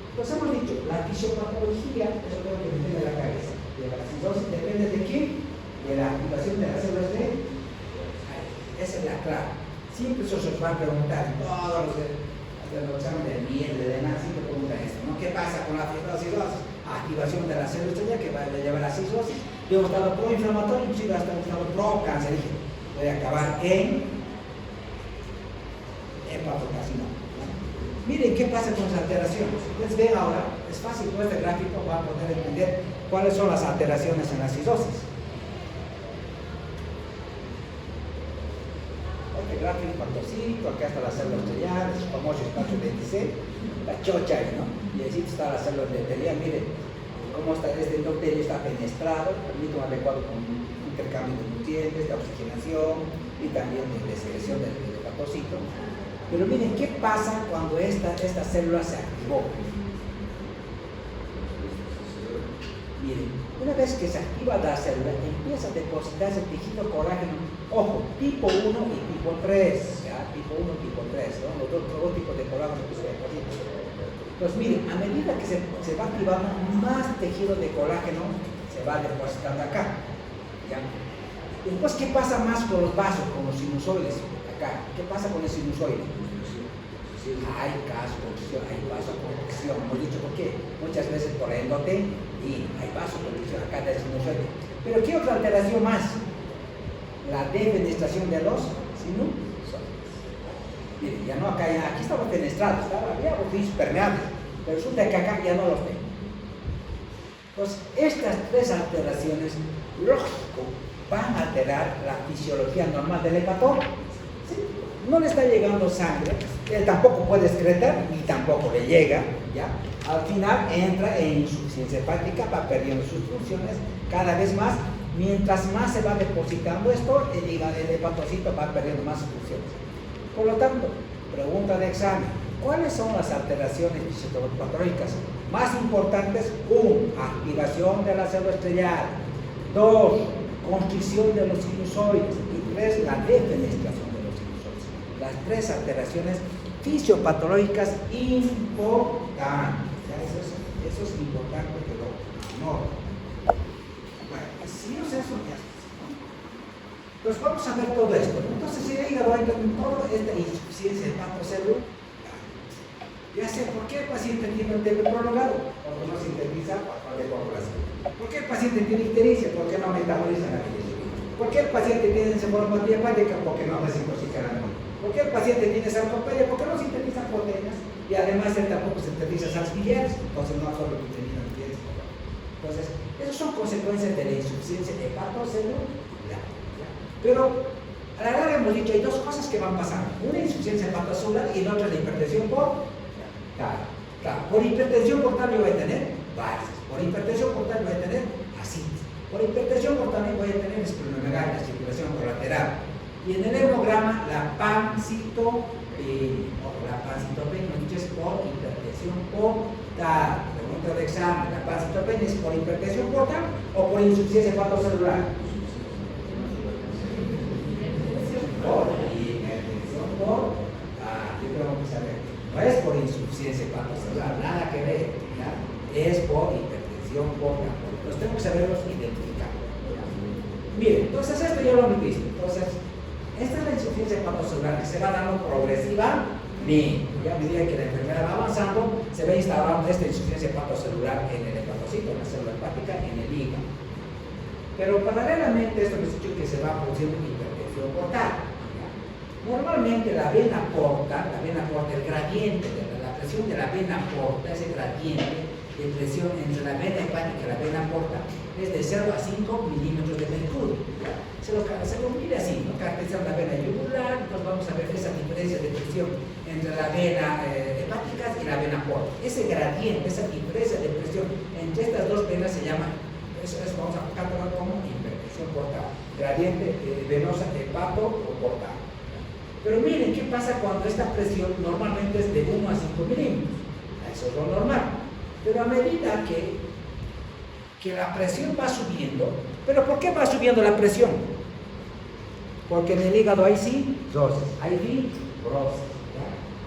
S1: Entonces hemos dicho, la fisiopatología, eso tengo que meter en la cabeza, de la acidosis depende de qué, de la activación de las células de... Esa es la clave. Siempre eso se os va a preguntar, todos los exámenes de miel, de demás, siempre preguntan esto, ¿no? ¿Qué pasa con la acidosis? Activación de las células que va a llevar a la acidosis. Yo he estado proinflamatorio, inclusive hasta un estado procancerígeno. Puede acabar en hepatocarcinoma. Miren qué pasa con las alteraciones. Ustedes ven ahora, es fácil con este gráfico para poder entender cuáles son las alteraciones en la acidosis. Este gráfico patocito, acá está la célula estelar, el famoso espacio de índice, la chocha ahí, ¿no? Y ahí está la célula endotelial. Miren cómo está este endotelio, está fenestrado, permite un adecuado intercambio de nutrientes, de oxigenación y también de secreción del hepatocito. Pero miren, ¿qué pasa cuando esta célula se activó? Miren, una vez que se activa la célula, empieza a depositarse el tejido colágeno, ojo, tipo 1 y tipo 3, ¿ya? Tipo 1 y tipo 3, ¿no? Los dos tipos de colágeno que se depositan. Pues miren, a medida que se va activando, más tejido de colágeno se va depositando acá, ¿ya? Después, ¿qué pasa más con los vasos, con los sinusoides? Acá, ¿qué pasa con el sinusoide? Hay vasoconstricción, hay vasoconstricción. Hemos dicho por qué. Muchas veces por endotelio y hay vasoconstricción acá del sinusoide. Pero ¿qué otra alteración más? La defenestración de los sinusoides. Miren, ya no acá, aquí estaba fenestrado, había orificios permeables, pero resulta que acá ya no los tengo. Pues estas tres alteraciones, lógico, van a alterar la fisiología normal del hepatón. ¿Sí? No le está llegando sangre, él tampoco puede excretar, ni tampoco le llega, ¿ya? Al final entra en insuficiencia hepática, va perdiendo sus funciones cada vez más. Mientras más se va depositando esto, el hepatocito va perdiendo más funciones. Por lo tanto, pregunta de examen, ¿cuáles son las alteraciones fisiopatológicas más importantes? 1. Activación de la célula estelar. 2. Constricción de los sinusoides. Y 3. La defenestración de los sinusoides. Las tres alteraciones fisiopatológicas importantes. Eso es importante que lo noten. Bueno, si no sé eso, ya. Pues vamos a ver todo esto. Entonces, si el hígado entra en toda esta insuficiencia hepatocelular, ya sé por qué el paciente tiene un TB prolongado, porque no sintetiza factor de coagulación. ¿Por qué el paciente tiene ictericia? Porque no metaboliza la bilirrubina. ¿Por qué el paciente tiene encefalopatía hepática? Porque no desintoxica la bilirrubina. ¿Por qué el paciente tiene sarcopenia? Porque no sintetiza proteínas y además él tampoco sintetiza sales biliares, entonces no absorbe proteínas biliares. Entonces, esas son consecuencias de la insuficiencia hepatocelular. Pero a la larga hemos dicho, hay dos cosas que van pasando. Una insuficiencia hepatocelular y la otra la hipertensión portal. Claro, por hipertensión portal yo voy a tener varices. Por hipertensión portal voy a tener ascites. Por hipertensión portal voy a tener esplenomegalia, circulación colateral. Y en el hemograma la pancitopenia. La pancitopenia, hemos dicho, es por hipertensión portal. Pregunta de examen, ¿la pancitopenia es por hipertensión portal o por insuficiencia hepatocelular? Por hipertensión portal. Yo tengo que saber. No es por insuficiencia hepatocelular, nada que ver, ¿ya? Es por hipertensión portal. Los tengo que saberlos identificar. ¿Ya? Miren, entonces esto ya lo hemos visto. Entonces, esta es la insuficiencia hepatocelular que se va dando progresivamente. Ya a medida que la enfermedad va avanzando, se va instaurando esta insuficiencia hepatocelular en el hepatocito, en la célula hepática, en el hígado. Pero paralelamente esto les he dicho que se va produciendo hipertensión portal. Normalmente la vena porta, el gradiente de la presión de la vena porta, ese gradiente de presión entre la vena hepática y la vena porta es de 0 a 5 milímetros de mercurio. Se lo mide así, ¿no? Caracterizar la vena yugular, entonces vamos a ver esa diferencia de presión entre la vena hepáticas y la vena porta. Ese gradiente, esa diferencia de presión entre estas dos venas se llama, eso vamos a catalogar como hipertensión portal. Gradiente venosa hepato o portal. Pero miren qué pasa cuando esta presión normalmente es de 1 a 5 milímetros. Eso es lo normal. Pero a medida que la presión va subiendo, ¿pero por qué va subiendo la presión? Porque en el hígado hay cirrosis, hay fibrosis,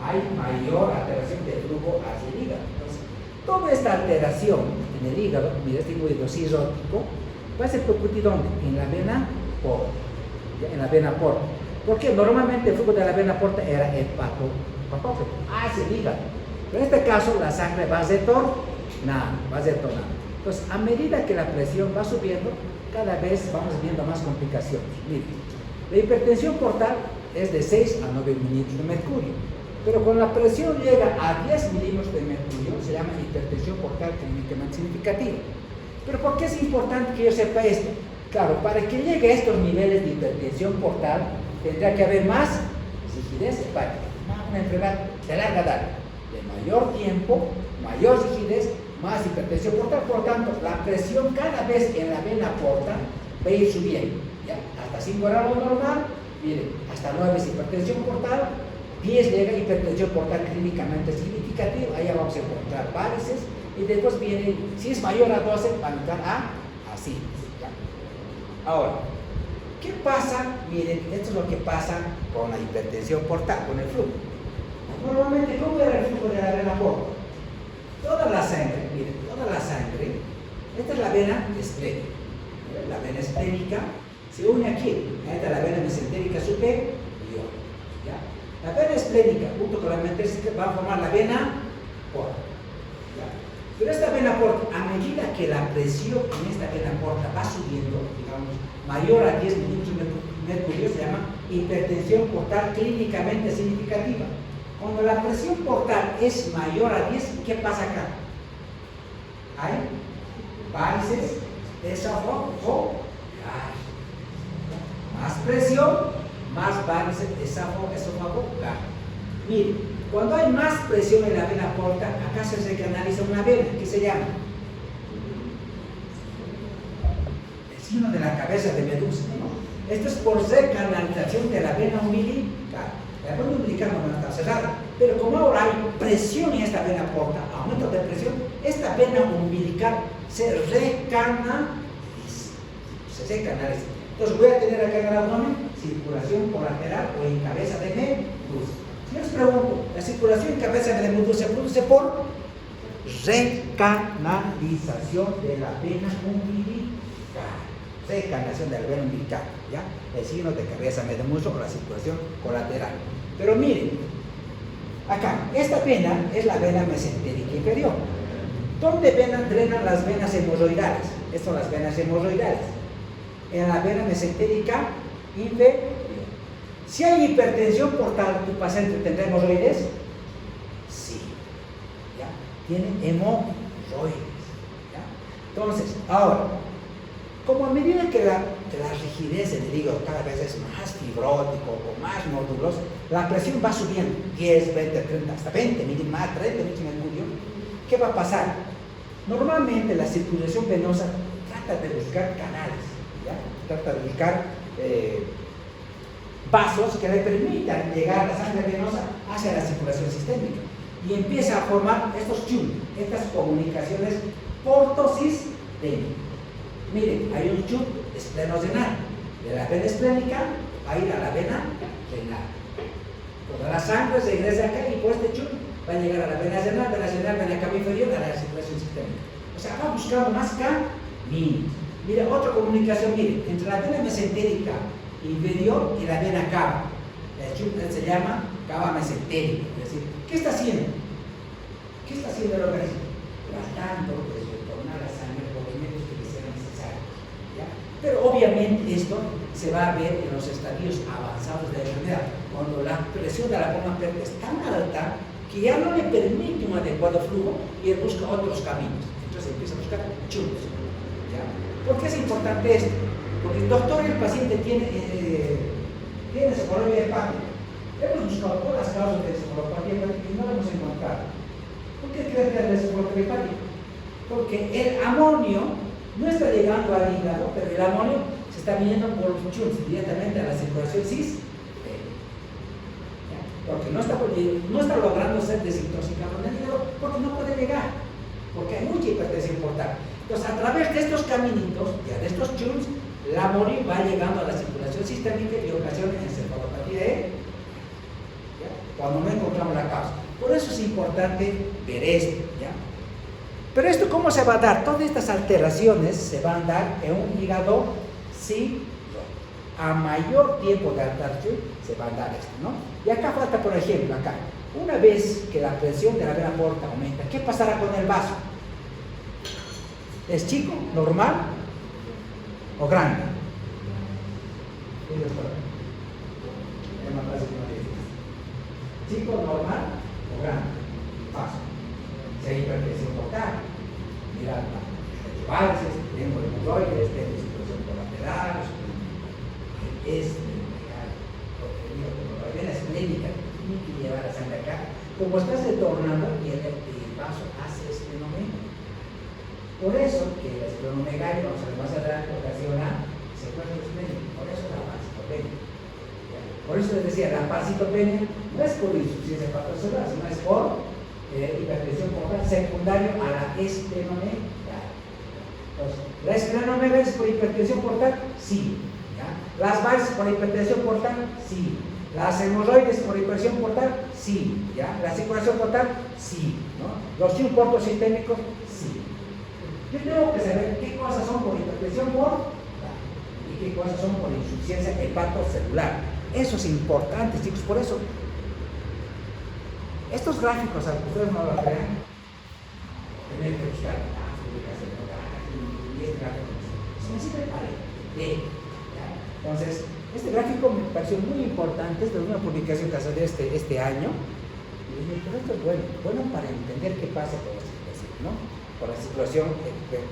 S1: hay mayor alteración del flujo hacia el hígado. Entonces, toda esta alteración en el hígado, mira, este hígado cirrótico, va a ser repercutir ¿dónde? En la vena porta. En la vena porta. Porque normalmente el flujo de la vena porta era hepatógeno, hacia el hígado. Pero en este caso la sangre va a retornar. Entonces, a medida que la presión va subiendo, cada vez vamos viendo más complicaciones. Miren, la hipertensión portal es de 6 a 9 milímetros de mercurio. Pero cuando la presión llega a 10 milímetros de mercurio, se llama hipertensión portal clínicamente significativa. Pero ¿por qué es importante que yo sepa esto? Claro, para que llegue a estos niveles de hipertensión portal, tendrá que haber más rigidez hepática, una enfermedad de larga data, de mayor tiempo, mayor rigidez, más hipertensión portal. Por lo tanto, la presión cada vez en la vena porta va a ir subiendo, ¿ya? Hasta 5 era lo normal, miren, hasta 9 es hipertensión portal, 10 llega hipertensión portal clínicamente significativa, allá vamos a encontrar varices, y después viene, si es mayor a 12, va a entrar a sífilis, ¿ya? Ahora, ¿qué pasa? Miren, esto es lo que pasa con la hipertensión portal, con el flujo. Normalmente, ¿cómo era el flujo de la vena porta? Toda la sangre, miren, toda la sangre, esta es la vena esplénica. La vena esplénica se une aquí, esta es la vena mesentérica superior. ¿Ya? La vena esplénica junto con la mesentérica van a formar la vena porta. ¿Ya? Pero esta vena porta, a medida que la presión en esta vena porta va subiendo, digamos, mayor a 10 milímetros de mercurio, se llama hipertensión portal clínicamente significativa. Cuando la presión portal es mayor a 10, ¿qué pasa acá? Hay varices, esófago, más presión, más varices, esófago, gas. Miren, cuando hay más presión en la vena porta, acá se recanaliza una vena, ¿qué se llama? El signo de la cabeza de Medusa, ¿no? Esto es por recanalización de la vena umbilical. La vena umbilical no está cerrada, pero como ahora hay presión en esta vena porta, aumento de presión, esta vena umbilical se recanaliza. Entonces voy a tener acá en el abdomen circulación colateral o en cabeza de Medusa. Si yo les pregunto, la circulación en cabeza de Medusa se produce por recanalización de la vena umbilical. Recanalización de la vena umbilical, ¿ya? El signo de cabeza de Medusa o la circulación colateral. Pero miren, acá, esta vena es la vena mesentérica inferior. ¿Dónde drenan las venas hemorroidales? Estas son las venas hemorroidales. En la vena mesentérica inferior. Si hay hipertensión portal, ¿tu paciente tendrá hemorroides? Sí. ¿Ya? Tiene hemorroides. ¿Ya? Entonces, ahora, como a medida que la rigidez del hígado cada vez es más fibrótico o más nódulos, la presión va subiendo 10, 20, 30, hasta 20, más 30 milímetros de mercurio. ¿Qué va a pasar? Normalmente la circulación venosa trata de buscar canales, ¿ya? Trata de buscar vasos que le permitan llegar la sangre venosa hacia la circulación sistémica y empieza a formar estos tubos, estas comunicaciones portosistémicas. Miren, hay un tube esplenorenal. De la vena esplénica va a ir a la vena renal. Toda la sangre se regresa acá y por este tube va a llegar a la vena renal, vena cava inferior, a la circulación sistémica. O sea, va buscando más caminos. Mira, otra comunicación, miren, entre la vena mesentérica inferior y la vena cava. El tube se llama cava mesentérica. Es decir, ¿qué está haciendo? ¿Qué está haciendo el organismo? Tratando de retornar la sangre por los medios que sean necesarios. ¿Ya? Pero obviamente esto se va a ver en los estadios avanzados de la enfermedad, cuando la presión de la columna vertebral es tan alta que ya no le permite un adecuado flujo y él busca otros caminos. Entonces empieza a buscar chutes. ¿Ya? ¿Por qué es importante esto? Porque el doctor y el paciente tiene su problema hepático, Hemos buscado todas las causas de encefalopatía hepática y no lo hemos encontrado. ¿Por qué crees que es la encefalopatía hepática? Porque el amonio no está llegando al hígado, pero el amonio se está viniendo por los chuns directamente a la circulación sistémica. Porque no está logrando ser desintoxicado en el hígado porque no puede llegar, porque hay mucha hipertensión portal. Entonces, a través de estos caminitos, ya de estos chuns, el amonio va llegando a la circulación sistémica y ocasiona encefalopatía cuando no encontramos la causa. Por eso es importante ver esto, ¿ya? Pero esto, ¿cómo se va a dar? Todas estas alteraciones se van a dar en un hígado cirrótico. A mayor tiempo de alteración se va a dar esto, ¿no? Y acá falta, por ejemplo, acá, una vez que la presión de la vena porta aumenta, ¿qué pasará con el vaso? ¿Es chico, normal o grande? Es más fácil que no digas. ¿Chico, normal o grande? Vaso. Si hay hipertensión portal, mirad, valses, tengo hemorroides, tengo situación colateral, la vena esplénica, tiene que llevar la sangre acá. Como estás retornando, y el vaso hace esplenomegalia. Por eso que la esplenomegalia, vamos a ver más adelante, ocasiona secuestro esplénico. Por eso la parasitopenia. Por eso les decía, la parasitopenia no es por insuficiencia hepatocelular, sino es por hipertensión portal secundario a la esplenomegalia. Entonces, ¿la esplenomegalia es por hipertensión portal? Sí. ¿Ya? ¿Las varices por hipertensión portal? Sí. ¿Las hemorroides por hipertensión portal? Sí. ¿Ya? ¿La circulación portal? Sí. ¿No? ¿Los chuns portosistémicos? Sí. Yo tengo que saber qué cosas son por hipertensión portal y qué cosas son por insuficiencia hepatocelular. Eso es importante, chicos. Por eso, estos gráficos, aunque ustedes no los vean, tienen que buscar y este gráfico se me sirve para leer. Entonces, este gráfico me pareció muy importante, es de una publicación que salió este año, y dije, pero esto es bueno para entender qué pasa con la circulación, ¿no? Con la circulación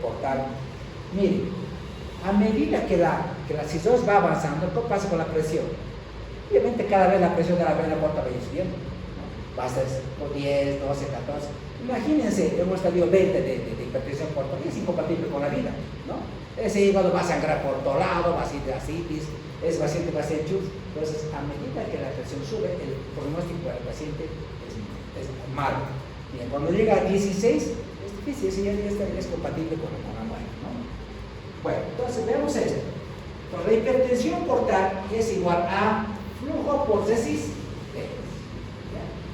S1: portal. Miren, a medida que la cirrosis va avanzando, ¿qué pasa con la presión? Obviamente cada vez la presión de la vena portal va subiendo, ¿no? Va a ser 10, 12, 14. Imagínense, hemos salido 20 de hipertensión portal, es incompatible con la vida, ¿no? Ese hígado va a sangrar por todo lado, va a ser de ascitis, ese paciente va a ser chus. Entonces, a medida que la presión sube, el pronóstico del paciente es malo. Bien, cuando llega a 16, es difícil, ese ya es compatible con la muerte, ¿no? Bueno, entonces veamos esto. Entonces, la hipertensión portal es igual a flujo por resistencia.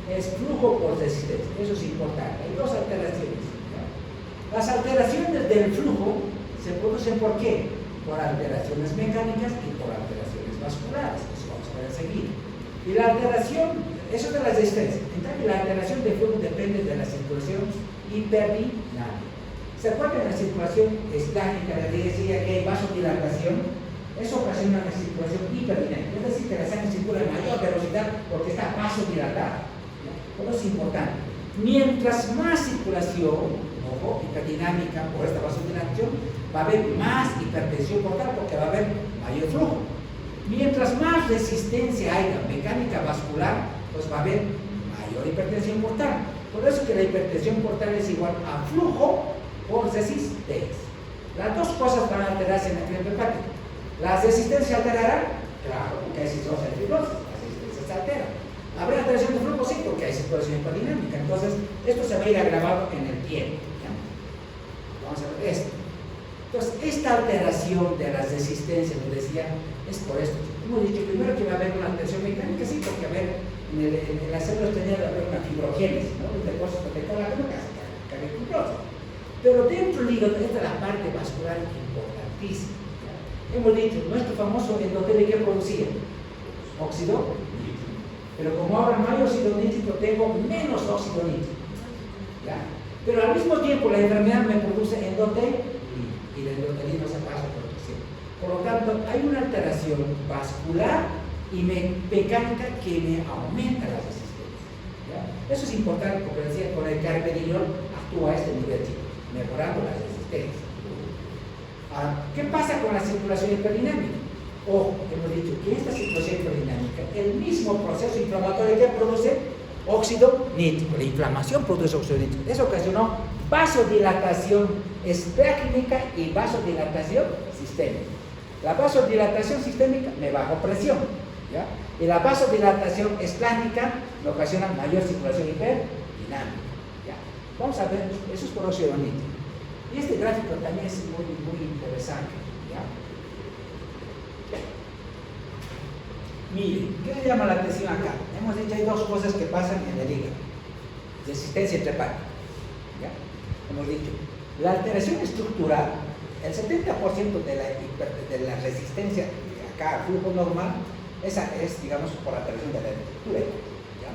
S1: Es flujo por resistencia, eso es importante. Hay dos alteraciones. Las alteraciones del flujo se producen ¿por qué? Por alteraciones mecánicas y por alteraciones vasculares, eso vamos a ver enseguida. Y la alteración, eso es de la resistencia. En cambio, la alteración del flujo depende de la circulación hiperdinámica. ¿Se acuerdan de la circulación estática? Les decía que hay vasodilatación, eso ocasiona una circulación hiperdinámica, es decir, que la sangre circula a mayor velocidad porque está vasodilatada. Eso es importante. Mientras más circulación, ojo, hiperdinámica por esta vasodilatación, va a haber más hipertensión portal porque va a haber mayor flujo. Mientras más resistencia haya mecánica vascular, pues va a haber mayor hipertensión portal. Por eso que la hipertensión portal es igual a flujo por resistencia. Las dos cosas van a alterarse en la fibra hepática. ¿La resistencia alterará? Claro, porque hay cirrosis de fibrosis, la resistencia se altera. ¿Habrá alteración de flujo? Sí, porque hay circulación hipodinámica. Entonces, esto se va a ir agravado en el tiempo. ¿Ya? Vamos a ver esto. Entonces, esta alteración de las resistencias, les decía, es por esto. Hemos dicho primero que va a haber una alteración mecánica, sí, porque en las células tenía que haber una fibrogénesis, ¿no? Los depósitos de colágeno que hay fibrosis. Pero dentro del hígado, esta es la parte vascular importantísima. ¿Ya? Hemos dicho, nuestro famoso endotelio que producía óxido nítrico. Pero como ahora no hay óxido nítrico, tengo menos óxido nítrico. ¿Ya? Pero al mismo tiempo la enfermedad me produce endotelio y la endotelina se pasa por protección. Por lo tanto, hay una alteración vascular y mecánica que me aumenta la resistencia. ¿Ya? Eso es importante porque decía, con el carvedilol actúa a este nivel, mejorando la resistencia. Ahora, ¿qué pasa con la circulación hiperdinámica? Ojo, hemos dicho que esta situación hipodinámica, el mismo proceso inflamatorio que produce óxido nítrico, la inflamación produce óxido nítrico. Eso ocasionó vasodilatación esplécnica y vasodilatación sistémica. La vasodilatación sistémica me bajo presión, ¿ya? Y la vasodilatación esplécnica me ocasiona mayor circulación hiperdinámica, ¿ya? Vamos a ver, eso es por óxido nítrico. Y este gráfico también es muy interesante, ¿ya? Miren, ¿qué le llama la atención acá? Hemos dicho hay dos cosas que pasan en el hígado. Resistencia intrahepática, ¿ya? Hemos dicho, la alteración estructural, el 70% de la resistencia acá a flujo normal, esa es, digamos, por la alteración de la estructura, ¿ya?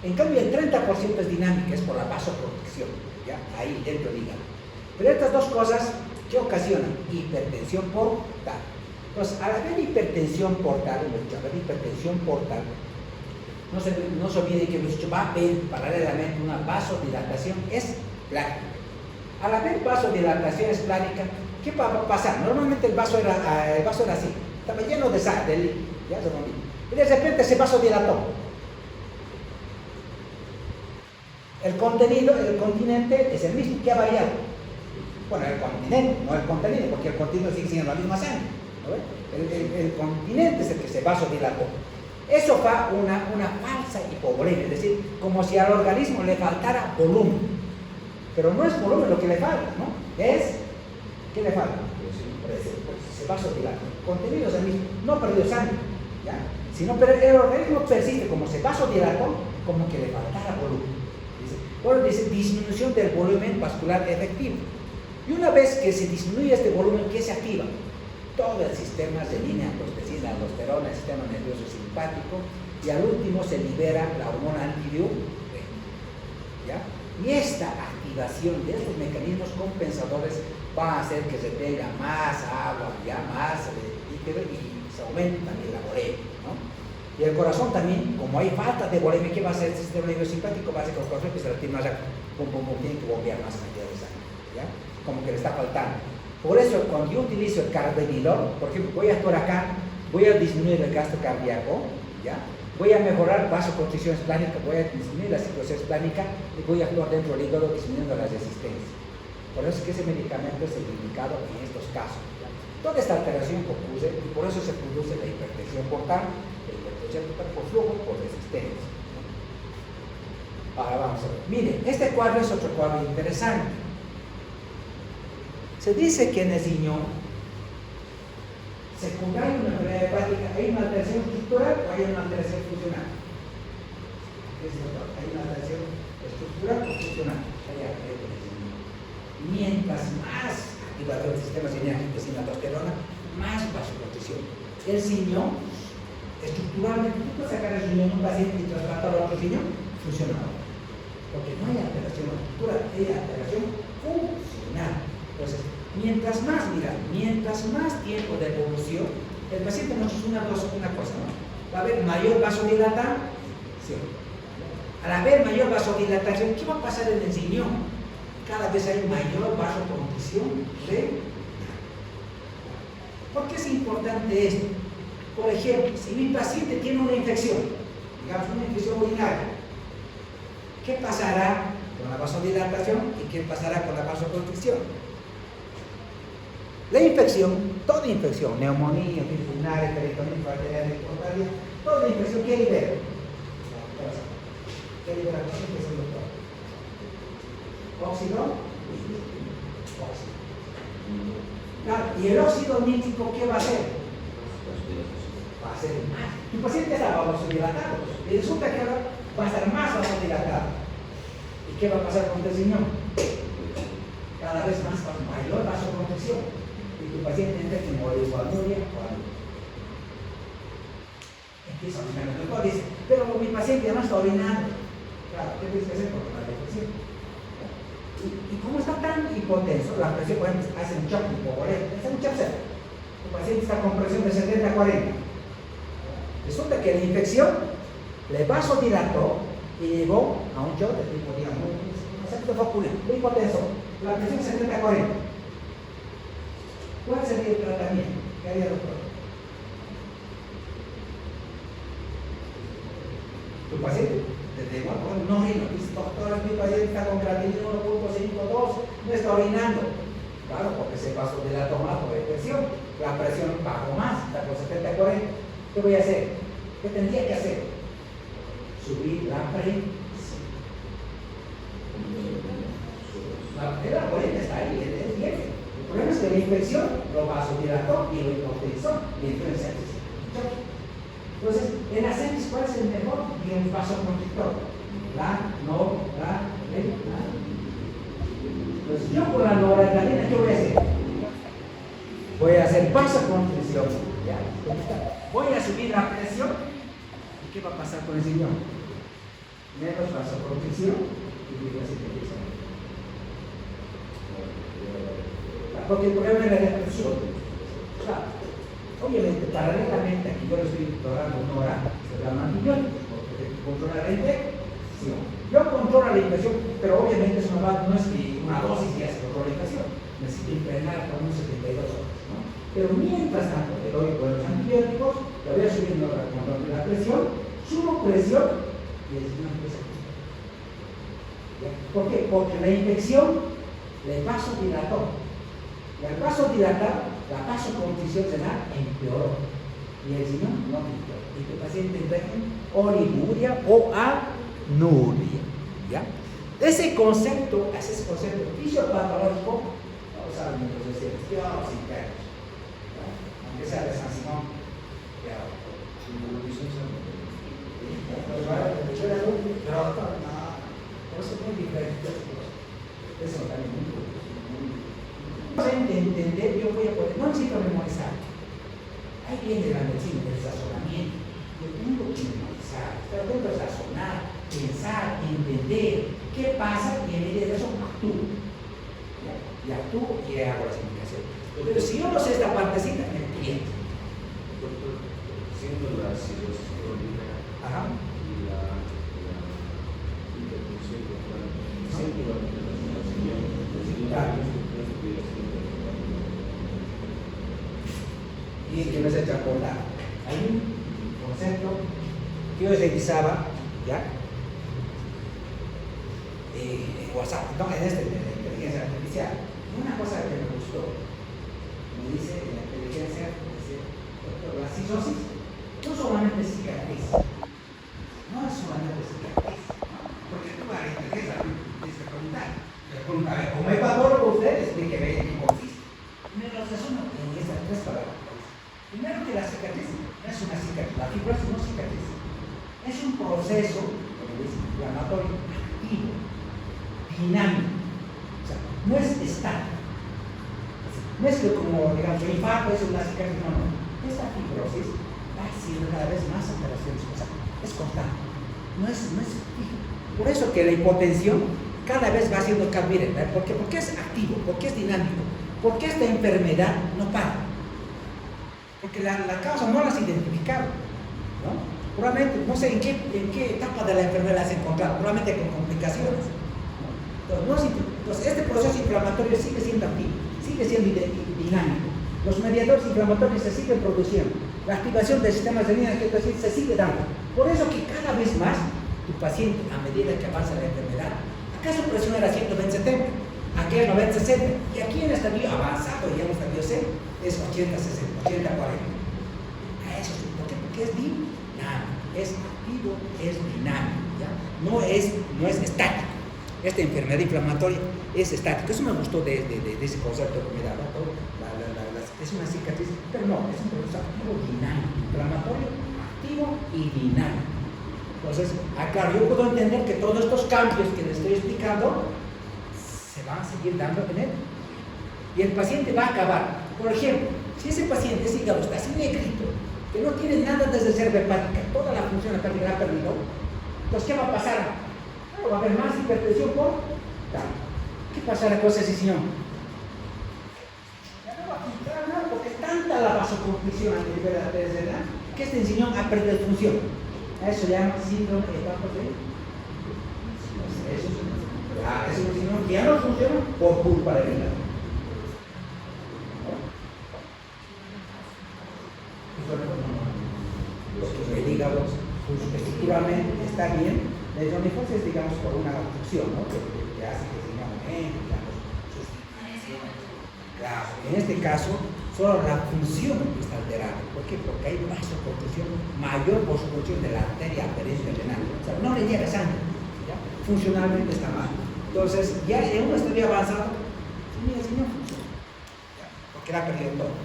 S1: En cambio, el 30% es dinámica, es por la vasoprotección, ¿ya? Ahí dentro del hígado. Pero estas dos cosas, ¿qué ocasionan? Hipertensión portal. Entonces, al haber hipertensión portal, no se olvide que hemos dicho, va a haber paralelamente una vasodilatación esplánica. Al haber vasodilatación esplánica, ¿qué va a pasar? Normalmente el vaso era así, estaba lleno de sal, de líquido, ¿ya? Y de repente ese vaso dilató. El continente es el mismo, ¿qué ha variado? Bueno, el continente, no el contenido, porque el contenido sigue siendo la misma sangre, ¿no? El continente es el que se vasodilató. Eso va una falsa hipovolemia, es decir, como si al organismo le faltara volumen. Pero no es volumen lo que le falta, ¿no? ¿Qué le falta? Se vasodilata. El contenido es el mismo, no perdió sangre, ¿ya? Pero el organismo persiste, como se vasodilató, como que le faltara volumen. Dice disminución del volumen vascular efectivo. Y una vez que se disminuye este volumen, ¿qué se activa? Todo el sistema se línea prostacina, aldosterona, el sistema nervioso simpático, y al último se libera la hormona antidiurética, ¿ya? Y esta activación de estos mecanismos compensadores va a hacer que se tenga más agua, ya más líquido, y se aumente también la volemia, ¿no? Y el corazón también, como hay falta de volemia, ¿qué va a hacer el sistema nervioso simpático? Va a hacer que el corazón empiece a latir más rápido, tiene que bombear más cantidad de sangre, ¿ya? Como que le está faltando. Por eso, cuando yo utilizo el carvedilol, por ejemplo, voy a actuar acá, voy a disminuir el gasto cardíaco, ¿ya? Voy a mejorar vasoconstricción esplánica, voy a disminuir la circulación esplánica y voy a actuar dentro del hígado disminuyendo la resistencia. Por eso es que ese medicamento es el indicado en estos casos, ¿ya? Toda esta alteración ocurre y por eso se produce la hipertensión portal, por flujo, por resistencia. Ahora vamos a ver. Miren, este cuadro es otro cuadro interesante. Se dice que en el riñón secundario a una enfermedad hepática hay una alteración estructural o hay una alteración funcional. ¿Qué es lo que hay una alteración estructural o funcional? Mientras más activado el sistema sinérgico sin aldosterona, más vasoconstricción. El riñón, estructuralmente, tú puedes sacar el riñón de un paciente y trasladarlo a otro riñón, funcional. Porque no hay alteración estructural, hay alteración funcional. Entonces, mientras más tiempo de evolución, el paciente nos dice una cosa, ¿no? Va a haber mayor vasodilatación. Al haber mayor vasodilatación, ¿qué va a pasar en el riñón? Cada vez hay mayor vasoconstricción renal. ¿Por qué es importante esto? Por ejemplo, si mi paciente tiene una infección, digamos una infección urinaria, ¿qué pasará con la vasodilatación y qué pasará con la vasoconstricción? La infección, toda infección, neumonía, virus urinaria, peritonitis, bacteriana, microbiana, toda infección, ¿qué libera? ¿Qué libera? ¿Qué es el doctor? ¿Óxido? Óxido. Claro, ¿y el óxido nítrico qué va a hacer? Va a ser más. Tu paciente está vasodilatado y resulta que ahora va a estar más vasodilatado. ¿Y qué va a pasar con el riñón? Cada vez más mayor vasoconstricción. Y tu paciente entra en oligoanuria o anuria. Empieza a orinar. El doctor dice, pero mi paciente además está orinando. Claro, ¿qué tienes que hacer? Porque no hay depresión. Y como está tan hipotenso, la presión, por ejemplo, hace un shock hipovolémico, hace un shock cero. Tu paciente está con presión de 70 a 40. Resulta que la infección le vasodilató y llevó a un shock de tipo, digamos, un septo vascular, muy hipotenso. La presión 70 a 40. ¿Cuál sería el tratamiento? ¿Qué haría el doctor? Tu paciente, desde igual, no orina, dice, doctor, mi paciente está con creatinina 1.52, no está orinando. Claro, porque se pasó de la toma por presión, la presión bajó más, está con 70-40. ¿Qué voy a hacer? ¿Qué tendría que hacer? Subir la presión. La corriente está ahí, es bien. El problema es que la infección lo vasodilató y lo hipotenizó, y entonces entonces, en la sepsis, ¿cuál es el mejor? Y el vasoconstrictor. Entonces, yo con la noradrenalina, ¿qué voy a hacer? Voy a hacer vasoconstricción. ¿Ya? Voy a subir la presión. ¿Y qué va a pasar con el riñón? Menos vasoconstricción y hipersensibilización. Porque el problema es la retención. Claro. Obviamente, paralelamente, aquí yo le estoy dando una hora, se llama antibióticos, porque controla la infección. Yo controlo la infección, pero obviamente eso no es que una dosis ya se controla la infección. Necesito impregnar por unos 72 horas, ¿no? Pero mientras tanto, le doy con los antibióticos, le voy a subir la control de la presión, subo presión y es una empieza a quitar. ¿Por qué? Porque la infección le vasodilató. Y al vasodilatar, la vasoconstricción se da empeoró. Y el riñón no empeoró. Y tu paciente entra en oliguria o anuria. ¿Ya? Ese concepto fisiopatológico, no lo saben los los internos. Aunque sea de San Simón. Pero por eso es muy diferente. Eso también es muy importante. Entender, yo voy a poder, no necesito memorizar. Ahí viene la medicina del razonamiento. Yo tengo que memorizar, pero tengo que razonar, pensar, entender qué pasa y en vez de eso actúo. Y actúo y hago las indicaciones. Pero si yo no sé esta partecita, me pierdo.
S2: Doctor, siendo la cirrosis crónica y la hipertensión total, siendo la
S1: y que no se echa a acordar. Hay un concepto que yo utilizaba, ¿ya? En WhatsApp, no, en de la inteligencia artificial. Una cosa que me gustó, me dice en la inteligencia, dice, doctor, la cirrosis no solamente es cicatriz, no es solamente cicatriz, ¿no? Porque tú a la inteligencia tienes que preguntar. A ver, como hepatólogo usted explíqueme en qué consiste. Me lo resumo en estas tres palabras. Primero que la cicatriz no es una cicatriz, la fibrosis no es cicatriz. Es un proceso, como dice, inflamatorio, activo, dinámico. O sea, no es estático. No es que como, digamos, el infarto es una cicatriz, no. Esta fibrosis va haciendo cada vez más alteraciones, o sea, es constante. No es fijo. Por eso que la hipotensión cada vez va haciendo cambios. ¿Por qué? Porque es activo, porque es dinámico, porque esta enfermedad no para. Porque la causa no la has identificado, ¿no? Probablemente, no sé en qué etapa de la enfermedad la has encontrado, probablemente con complicaciones, ¿no? Entonces, este proceso inflamatorio sigue siendo activo, sigue siendo dinámico. Los mediadores inflamatorios se siguen produciendo, la activación del sistema renina se sigue dando. Por eso que cada vez más tu paciente, a medida que avanza la enfermedad, acá su presión era 120/70, aquí es 90/60, y aquí en el estadio avanzado, ya en el estadio C, es 80/60, 80/40. A eso sí, ¿por qué? Porque es dinámico, es activo, es dinámico, ¿ya? No es estático. Esta enfermedad inflamatoria es estática. Eso me gustó de ese concepto que me daba. Es una cicatriz, pero no, es un proceso activo, dinámico, inflamatorio, activo y dinámico. Entonces, claro, yo puedo entender que todos estos cambios que les estoy explicando se van a seguir dando en él. Y el paciente va a acabar. Por ejemplo, si ese paciente, ese hígado está así negrito, que no tiene nada de reserva hepática, toda la función hepática la ha perdido, entonces, ¿qué va a pasar? Bueno, va a haber más hipertensión por tal. ¿Qué pasará con ese riñón? Ya no va a quitar nada, porque es tanta la vasoconstricción a nivel de la tercera que este riñón ha perdido función. A eso se llama síndrome hepatocelíaco. Eso es un riñón que ya no funciona por culpa del hígado. El hígado efectivamente está digamos, por una obstrucción, ¿no? Que hace que se aumente, digamos, sus... Claro, en este caso, solo la función está alterada. ¿Por qué? Porque hay vasoconstrucción, mayor vasoconstrucción de la arteria aferente renal. O sea, no le llega sangre, ¿ya? Funcionalmente está mal. Entonces, ya en un estudio avanzado, mira, si no funciona, ¿ya? Porque la ha perdido todo.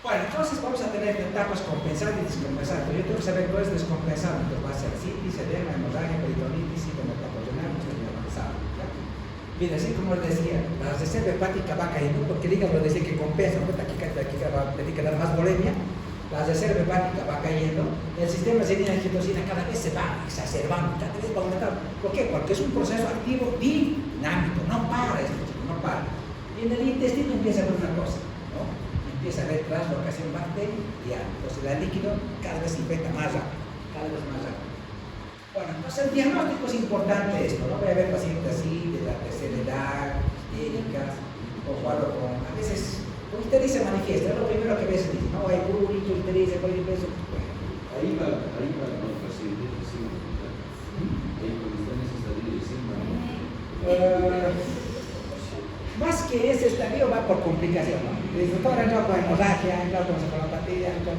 S1: Bueno, entonces vamos a tener etapas compensadas y descompensadas. Pero yo tengo que saber cuál es descompensado. Entonces va a ser citis, edema, hemorragia, peritonitis, hipometapollenal, estudio avanzado. ¿Ya? Mira, así como les decía, la reserva hepática va cayendo porque el hígado dice que compensa, ¿no? Aquí va a tener que dar más bulimia. La reserva hepática va cayendo, el sistema de angiotensina cada vez se va exacerbando, cada vez va aumentando. ¿Por qué? Porque es un proceso activo dinámico, no para, no para. Y en el intestino empieza a ver una cosa, ¿no? Empieza a haber translocación bacteriana, entonces el líquido cada vez se infecta más rápido, cada vez más rápido. Bueno, entonces el diagnóstico es importante esto, ¿no? Voy a ver pacientes así, de la tercera edad, histéricas, o cuadro con, a veces, con ictericia se manifiesta, es lo primero que ves, dice, no, hay prurito, ictericia, colipeso, bueno.
S2: Ahí va el paciente, sí, ahí cuando está en ese estadio,
S1: más que ese estadio va por complicación, ¿no? El doctor entró con hemorragia, entró con cefalopatía, entró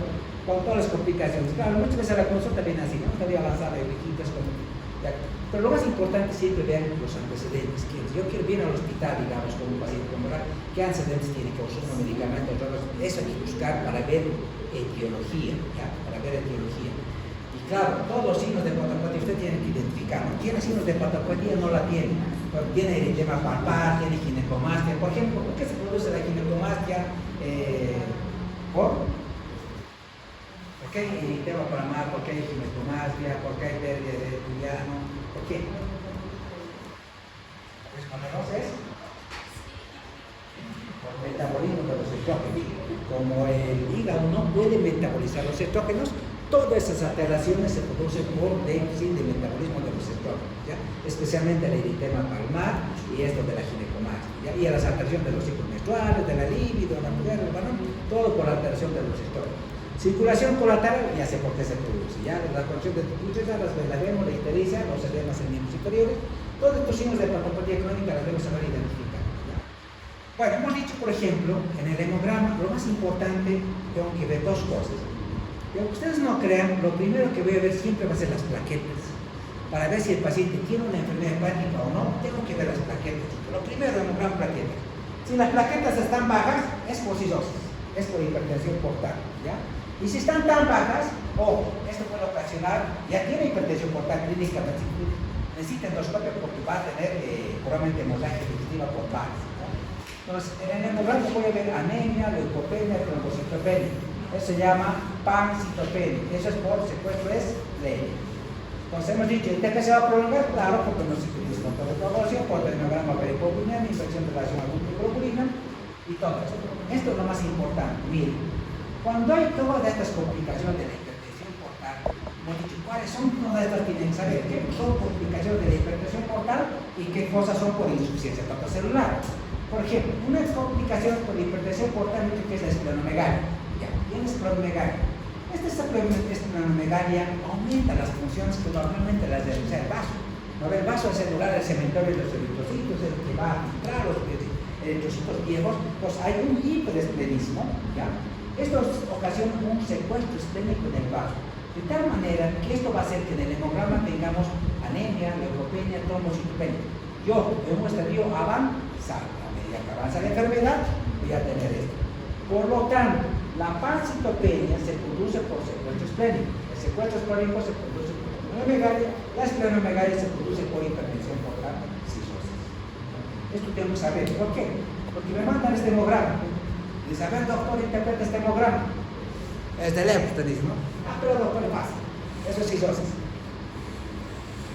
S1: con todas las complicaciones. Claro, muchas veces la consulta viene así, ¿no? Estadio avanzada de viejitos, pero lo más importante siempre vean los antecedentes. Yo quiero ir al hospital, digamos, con un paciente con hemorragia, ¿qué antecedentes tiene? ¿Consumo de medicamentos? Eso hay que buscar para ver etiología, ¿ya? Para ver etiología. Y claro, todos los signos de patopatía usted tiene que identificar, ¿no? ¿Tiene signos de patopatía? No la tiene. Tiene eritema palpar, tiene ginecomastia. Por ejemplo, ¿por qué se produce la ginecomastia? ¿Por qué hay eritema palpar? ¿Por qué hay ginecomastia? ¿Por qué hay pérdida de tuliano? ¿Por qué? Respóndenos es por metabolismo de los estrógenos. Como el hígado no puede metabolizar los estrógenos, todas esas alteraciones se producen por déficit de metabolismo de los estrógenos, ¿ya? Especialmente el eritema palmar y esto de la ginecomastia, ¿ya? Y a las alteraciones de los ciclos menstruales, de la libido, de la mujer, del varón, todo por alteración de los estrógenos. Circulación colateral, ya sé por qué se produce, ya la condición de tubulosis, la vemos, la ictericia, los edemas en miembros superiores, todos estos signos de patopatía crónica las debemos saber identificar, ¿ya? Bueno, hemos dicho, por ejemplo, en el hemograma, lo más importante, tengo que ver dos cosas. Y aunque ustedes no crean, lo primero que voy a ver siempre va a ser las plaquetas. Para ver si el paciente tiene una enfermedad hepática o no, tengo que ver las plaquetas. Lo primero, hemograma, plaquetas. Si las plaquetas están bajas, es por cirrosis, es por hipertensión portal, ¿ya? Y si están tan bajas, esto puede ocasionar, ya tiene hipertensión portal clínica, necesita endoscopio porque va a tener probablemente hemorragia digestiva por bajas, ¿no? Entonces, en el hemograma voy a ver anemia, leucopenia, trombocitopenia. Eso se llama pancitopenia. Eso es por secuestro estrella. Entonces hemos dicho, ¿el TP se va a prolongar? Claro, porque no se utiliza control de coagulación, por hemograma pericoagulina, infección de relación globulina y todo esto. Esto es lo más importante. Miren, cuando hay todas estas complicaciones de la hipertensión portal, hemos dicho, ¿cuáles son? Todas estas tienen que saber qué son complicaciones de la hipertensión portal y qué cosas son por insuficiencia celular. Por ejemplo, una complicación por la hipertensión portal que es la esplenomegalia. ¿Quién es esplenomegalia? Esta esplenomegalia aumenta las funciones que normalmente las realiza el vaso. ¿No? El vaso celular, el cementerio de los eritrocitos, el que va a filtrar los eritrocitos viejos, pues hay un hiperesplenismo, ¿ya? Esto ocasiona un secuestro esplénico del vaso. De tal manera que esto va a hacer que en el hemograma tengamos anemia, leucopenia, trombocitopenia. Yo, en un estadio avanzado, a medida que avanza la enfermedad, voy a tener esto. Por lo tanto, la pancitopenia se produce por secuestro esplénico. El secuestro esplénico se produce por esplenomegalia. La esplenomegalia se produce por hipertensión portal cirrosis. Esto tengo que saber. ¿Por qué? Porque me mandan este hemograma. Y saber, doctor, interpreta este hemograma. Es de lejos, te dice, ¿no? Pero doctor, es fácil. Eso es cirrosis.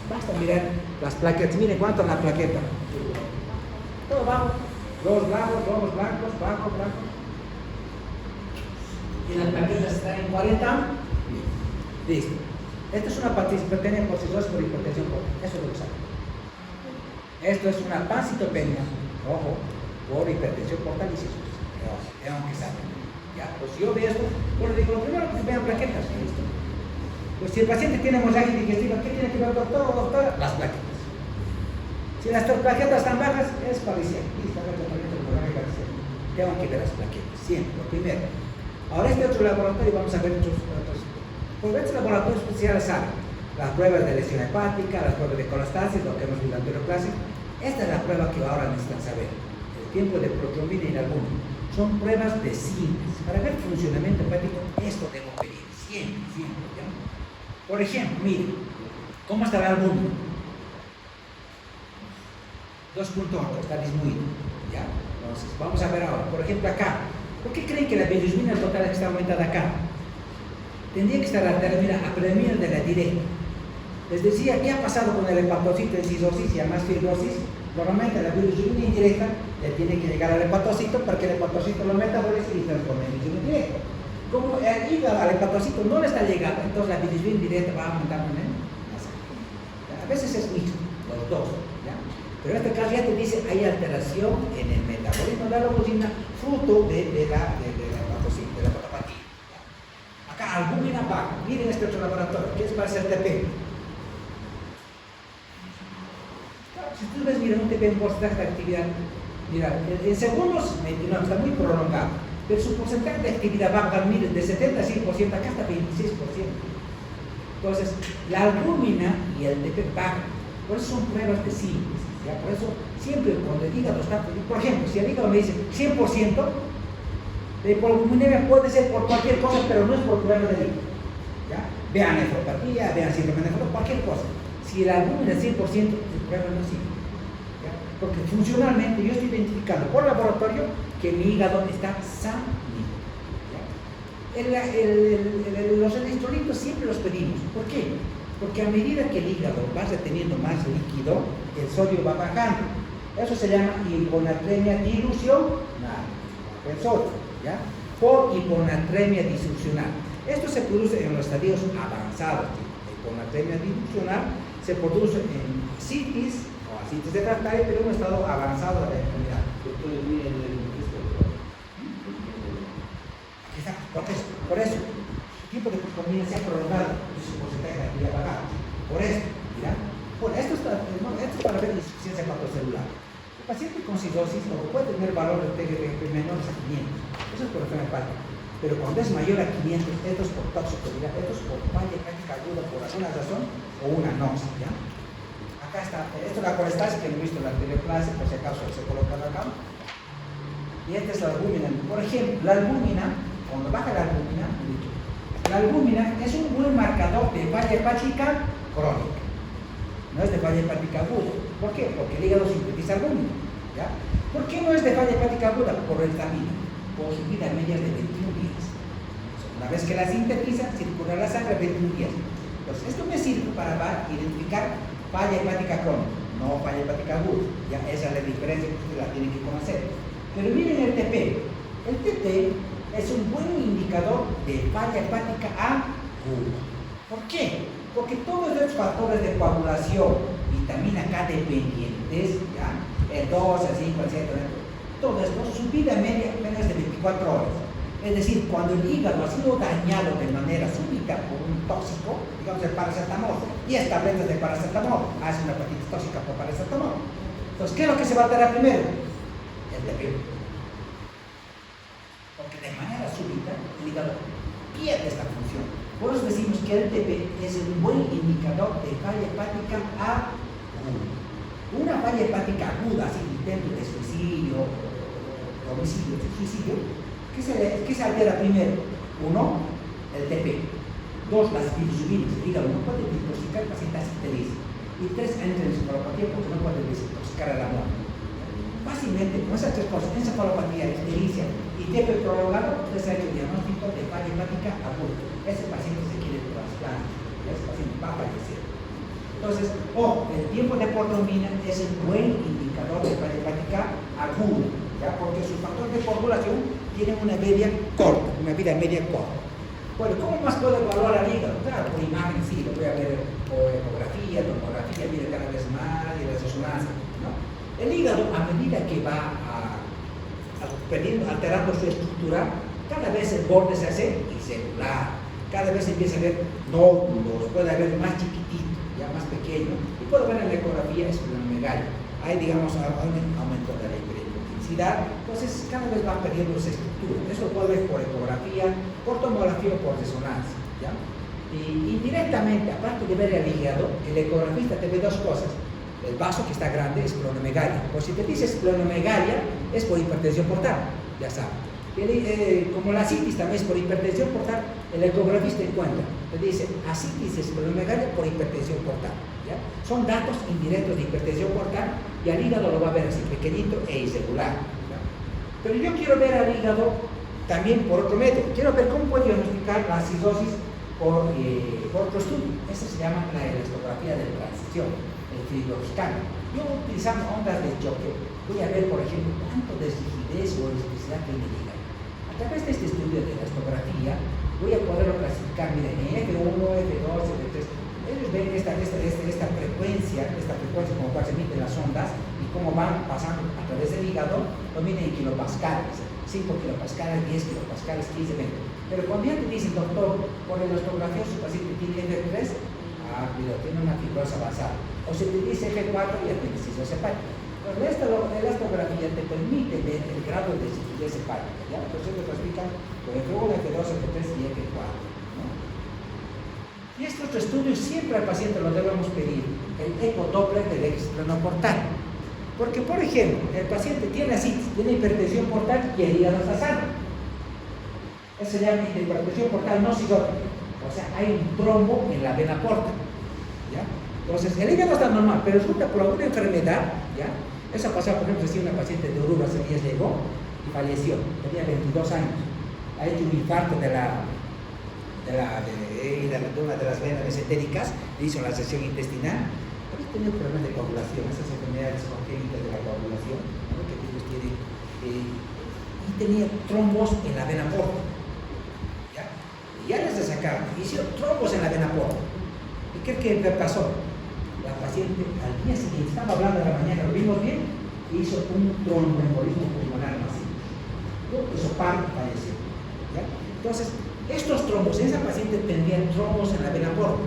S1: Basta mirar las plaquetas. Miren cuánto es la plaqueta. Todo bajo. Dos globos blancos, blanco. Y las plaquetas están en 40. Listo. Esto es una pancitopenia por cirrosis por hipertensión portal. Eso es lo que sabe. Esto es una pancitopenia, ojo, por hipertensión portal y cirrosis. Tengo que saber. Ya, pues yo veo esto, bueno, digo, lo primero que vean plaquetas. Listo. Pues si el paciente tiene hemorragia digestiva, ¿qué tiene que ver, doctor o doctora? Las plaquetas. Si las plaquetas están bajas, es parcial. Tengo que ver las plaquetas, siempre, lo primero. Ahora este otro laboratorio, vamos a ver otros. Pues este laboratorio especial sabe las pruebas de lesión hepática, las pruebas de colostasis, lo que hemos visto en la anterior clase. Esta es la prueba que ahora necesitan saber. El tiempo de protrombina y la albúmina. Son pruebas de síntesis. Para ver funcionamiento hepático, esto debo pedir. Siempre, ¿ya? Por ejemplo, miren, ¿cómo está la albúmina? 2.8, está disminuido, ¿ya? Entonces, vamos a ver ahora, por ejemplo acá, ¿por qué creen que la bilirrubina total está aumentada acá? Tendría que estar a terminar de la directa. Les decía, ¿qué ha pasado con el hepatocito en cisosis y además fibrosis? Normalmente la bilirrubina indirecta le tiene que llegar al hepatocito para que el hepatocito lo metabolice y transforme en bilirrubina indirecta. Como el hígado al hepatocito no le está llegando, entonces la bilirrubina indirecta va aumentando en la sangre. A veces es mixto, los dos, ¿ya? Pero en este caso ya te dice, hay alteración en el metabolismo de la albúmina fruto de la hepatopatía. Acá, albúmina baja. Miren este otro laboratorio, ¿qué es para hacer TP? Si tú ves, mira, un TP en porcentaje de actividad, mira, en segundos, 29, está muy prolongado, pero su porcentaje de actividad baja, miren, de 70 a 100%, acá está 26%. Entonces, la albúmina y el TP bajan, por eso son pruebas de síntesis. ¿Ya? Por eso, siempre cuando el hígado está, por ejemplo, si el hígado me dice 100%, la hipoalbuminemia puede ser por cualquier cosa, pero no es por problema del hígado. ¿Ya? Vean nefropatía, vean síndrome de nefropatía, cualquier cosa. Si la albúmina es 100%, el problema no sirve. ¿Ya? Porque funcionalmente yo estoy identificando por laboratorio que mi hígado está sano. Los electrolitos siempre los pedimos. ¿Por qué? Porque a medida que el hígado va reteniendo más líquido, el sodio va bajando. Eso se llama hiponatremia dilucional. El sodio, ¿ya? Por hiponatremia disfuncional. Esto se produce en los estadios avanzados. La hiponatremia dilucional se produce en citis o ascitis de Craftsberg, pero en un estado avanzado de la enfermedad. Por eso, el tiempo de protrombina se ha prolongado y su porcentaje de actividad bajado. Por esto, ¿ya? Bueno, esto es para ver la insuficiencia hepatocelular. El paciente con cirrosis puede tener valores de TGP menores a 500. Eso es por enfermedad hepática. Pero cuando es mayor a 500, esto es por toxicidad, esto es por falla hepática aguda por alguna razón o una noxia, ¿ya? Acá está, esto es la colestasis que hemos visto en la anterior clase, por si acaso se coloca acá. Y esta es la albúmina. Por ejemplo, la albúmina, cuando baja la albúmina es un buen marcador de falla hepática crónica. No es de falla hepática aguda. ¿Por qué? Porque el hígado sintetiza albúmina, ¿ya? ¿Por qué no es de falla hepática aguda? Por el camino, por su vida media de 21 días. Una vez que la sintetiza, circula la sangre 21 días. Entonces, esto me sirve para identificar falla hepática crónica, no falla hepática aguda. Ya esa es la diferencia que ustedes la tienen que conocer. Pero miren el TP. El TP es un buen indicador de falla hepática aguda. ¿Por qué? Porque todos estos factores de coagulación, vitamina K dependientes, ¿ya? El 2, el 5, el 7, todo esto, su vida media apenas de 24 horas. Es decir, cuando el hígado ha sido dañado de manera súbita por un tóxico, digamos el paracetamol, 10 tabletas de paracetamol, hace una hepatitis tóxica por paracetamol. Entonces, ¿qué es lo que se va a alterar primero? El TP. Porque de manera súbita el hígado pierde esta función. Por eso decimos que el TP es un buen indicador de falla hepática aguda. Una falla hepática aguda, así intento de suicidio, homicidio, suicidio, ¿qué se altera primero? 1, el TP. 2, las bilirrubinas. El hígado no puede desintoxicar, el paciente asfixia. Y 3, entra en encefalopatía porque no puede desintoxicar a la muerte. Fácilmente, con esas tres cosas, encefalopatía, ictericia y TP prolongado, usted se ha hecho el diagnóstico de falla hepática aguda. Ese paciente se quiere trasplante, ese paciente va a fallecer. Entonces, el tiempo de protrombina es un buen indicador de falla hepática aguda, ¿ya? Porque sus factores de coagulación tienen una vida media corta. Bueno, ¿cómo más puedo evaluar al hígado? Claro, por imagen sí, lo voy a ver, o ecografía, tomografía, mire cada vez más, y la resonancia, ¿no? El hígado, a medida que va alterando su estructura, cada vez el borde se hace irregular. cada vez empieza a ver nódulos, puede haber más chiquitito, ya más pequeño, y puedo ver en la ecografía esplenomegalia. Hay, digamos, un aumento de la hiperintelicidad, entonces cada vez va perdiendo esa estructura. Eso lo puedo ver por ecografía, por tomografía o por resonancia, ¿ya? Y indirectamente, aparte de ver el hígado, el ecografista te ve dos cosas. El vaso que está grande es esplenomegalia. O si te dice esplenomegalia, es por hipertensión portal, ya sabes. Como la asitis también es por hipertensión portal, el ecografista encuentra, te dice asitis esplenomegalia por hipertensión portal, ¿ya? Son datos indirectos de hipertensión portal y al hígado lo va a ver así pequeñito e irregular, ¿ya? Pero yo quiero ver al hígado también por otro método. Quiero ver cómo puedo diagnosticar la acidosis por otro estudio. Esta se llama la elastografía de transición, el fibroscano. Yo utilizando ondas de choque voy a ver, por ejemplo, cuánto de rigidez o elasticidad tiene el hígado. A través de este estudio de elastografía voy a poderlo clasificar, miren, en F1, F2, F3. Ellos ven esta frecuencia como cual se emiten las ondas y cómo van pasando a través del hígado, lo miden en kilopascales, 5 kilopascales, 10 kilopascales, 15, 20. Pero cuando ya te dicen, doctor, por elastografía su paciente tiene F3, cuidado, tiene una fibrosis avanzada. O si te dice F4, ya tienes cistosis hepática. Pero la elastografía te permite ver el grado de rigidez hepática, ¿ya? Entonces te clasifican por F1, F2, F3 y F4, ¿no? Y este otro estudio siempre al paciente lo debemos pedir, el ecodoppler del eje esplenoportal. Porque, por ejemplo, el paciente tiene asitis, tiene hipertensión portal y el hígado está sano. Eso se llama hipertensión portal no cirrótica. O sea, hay un trombo en la vena porta, ¿ya? Entonces, el hígado está normal, pero resulta por alguna enfermedad, ¿ya? Eso pasó, por ejemplo, recién una paciente de Oruro hace días llegó y falleció, tenía 22 años. Ha hecho un infarto de una de las venas mesentéricas, le hizo la sección intestinal, pero tenía problemas de coagulación, esas enfermedades congénitas de la coagulación, ¿no? Que ellos tienen, y tenía trombos en la vena porta. Ya les sacaron, hicieron trombos en la vena porta. ¿Y qué pasó? La paciente al día siguiente, estaba hablando de la mañana, lo vimos bien, hizo un tromboembolismo pulmonar masivo. Eso falleció. ¿Ya? Entonces, estos trombos, esa paciente tendría trombos en la vena porta,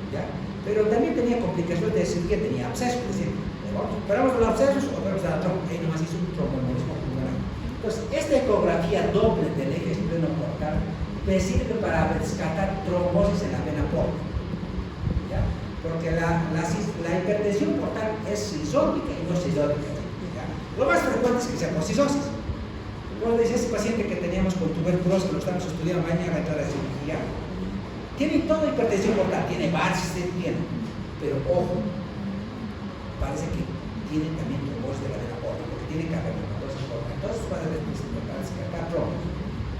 S1: ¿ya? Pero también tenía complicaciones de cirugía, tenía abscesos, es decir, operamos los abscesos o operamos la trombo, ahí nomás hizo un tromboembolismo pulmonar. Entonces, esta ecografía doble del eje esplenoportal me sirve para rescatar trombosis en la vena porta, ¿ya? Porque la hipertensión portal es cisótica y no cisótica, ¿ya? Lo más frecuente es que sea por cisosis. Como decía ese paciente que teníamos con tuberculosis, que lo estamos estudiando mañana a entrar a cirugía, tiene toda hipertensión portal, tiene varices, pero ojo, parece que tiene también trombosis de la vena porta, porque tiene cardiomatosis portal. Entonces va a haber para descartar trombos.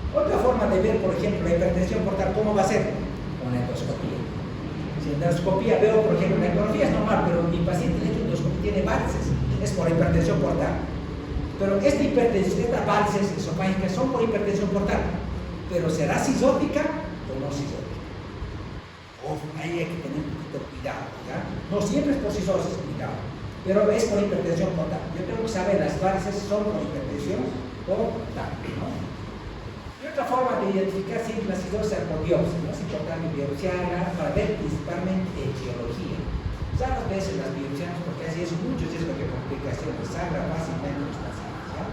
S1: Otra forma de ver, por ejemplo, la hipertensión portal, ¿cómo va a ser? Con la endoscopía. Si en la endoscopía veo, por ejemplo, la ecografía es normal, pero mi paciente le he hecho endoscopía tiene varices, es por hipertensión portal. Pero esta hipertensión, estas varices esofágicas son por hipertensión portal, pero ¿será cisótica o no cisótica? Ojo, ahí hay que tener un poquito de cuidado, ¿ya? No siempre es por cisosis, cuidado, pero es por hipertensión portal. Yo tengo que saber, las varices son por hipertensión portal, ¿no? Y otra forma de identificar si la cistosis es por biopsia, ¿no? Es importante biopsiarla para ver principalmente etiología. Muchas veces las biopsiamos porque así es muchos riesgos de complicaciones, sangra fácilmente los pacientes, ¿ya?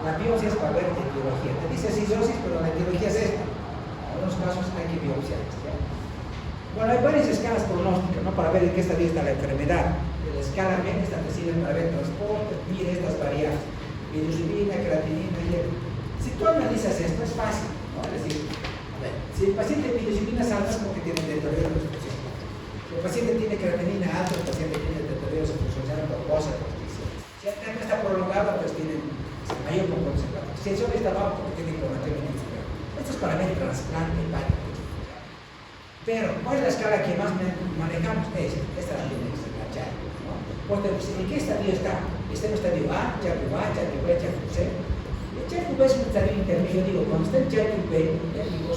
S1: La biopsia es para ver etiología. Te dice cistosis, pero la etiología es esta. En algunos casos hay que biopsiarlas, ¿ya? Bueno, hay varias escalas pronósticas, ¿no? Para ver en qué estadio está la enfermedad. La escala bien, esta te sirve para ver transporte, mire estas variables, bilirrubina, creatinina, hierro. Si tú analizas esto, es fácil, ¿no? Es decir, a ver, si el paciente tiene bilirrubina alta es porque tiene deterioro de la función. Si el paciente tiene creatinina alta, el paciente tiene deterioro de su función glucosa, si el tema está prolongado, pues tiene mayor compromiso. Si el sol está bajo, porque tiene inflamación inicial. Esto es para ver el trasplante hepático. Pero, ¿cuál es la escala que más manejamos? Esta la tiene que ser la Charcot, ¿no? Porque, ¿en qué estadio está? ¿Está en el estadio A, Charcot A, Charcot B, Charcot C? El Charcot B es un estadio intermedio. Digo, cuando está en Charcot B,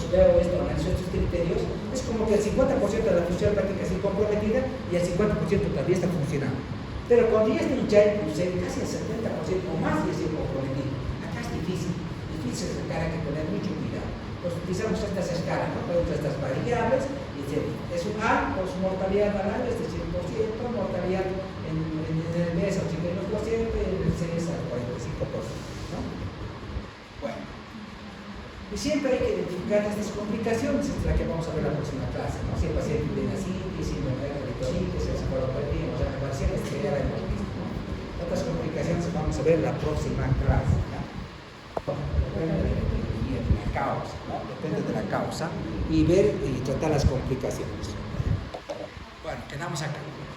S1: veo esto, analizo estos criterios, es como que el 50% de la función hepática es incomprometida y el 50% todavía está funcionando. Pero cuando ya está en Charcot C, casi el 70% o más ya está comprometido. Acá es difícil sacar, hay que tener mucho cuidado. Pues utilizamos estas escalas, ¿no? Estas variables, y dice, es un A, pues mortalidad al año es de 100%, mortalidad en el mes al 52%, y en el C es al 45%, ¿no? Bueno, y siempre hay que identificar estas complicaciones, esta es la que vamos a ver en la próxima clase, ¿no? Si el paciente tiene asitis, síndrome de eritrocitis, encefalopatía, o sea, variaciones que ya la hemos visto, ¿no? Otras complicaciones vamos a ver en la próxima clase, ¿no? Depende de la causa, ¿no? Depende de la causa y ver y tratar las complicaciones. Bueno, quedamos acá.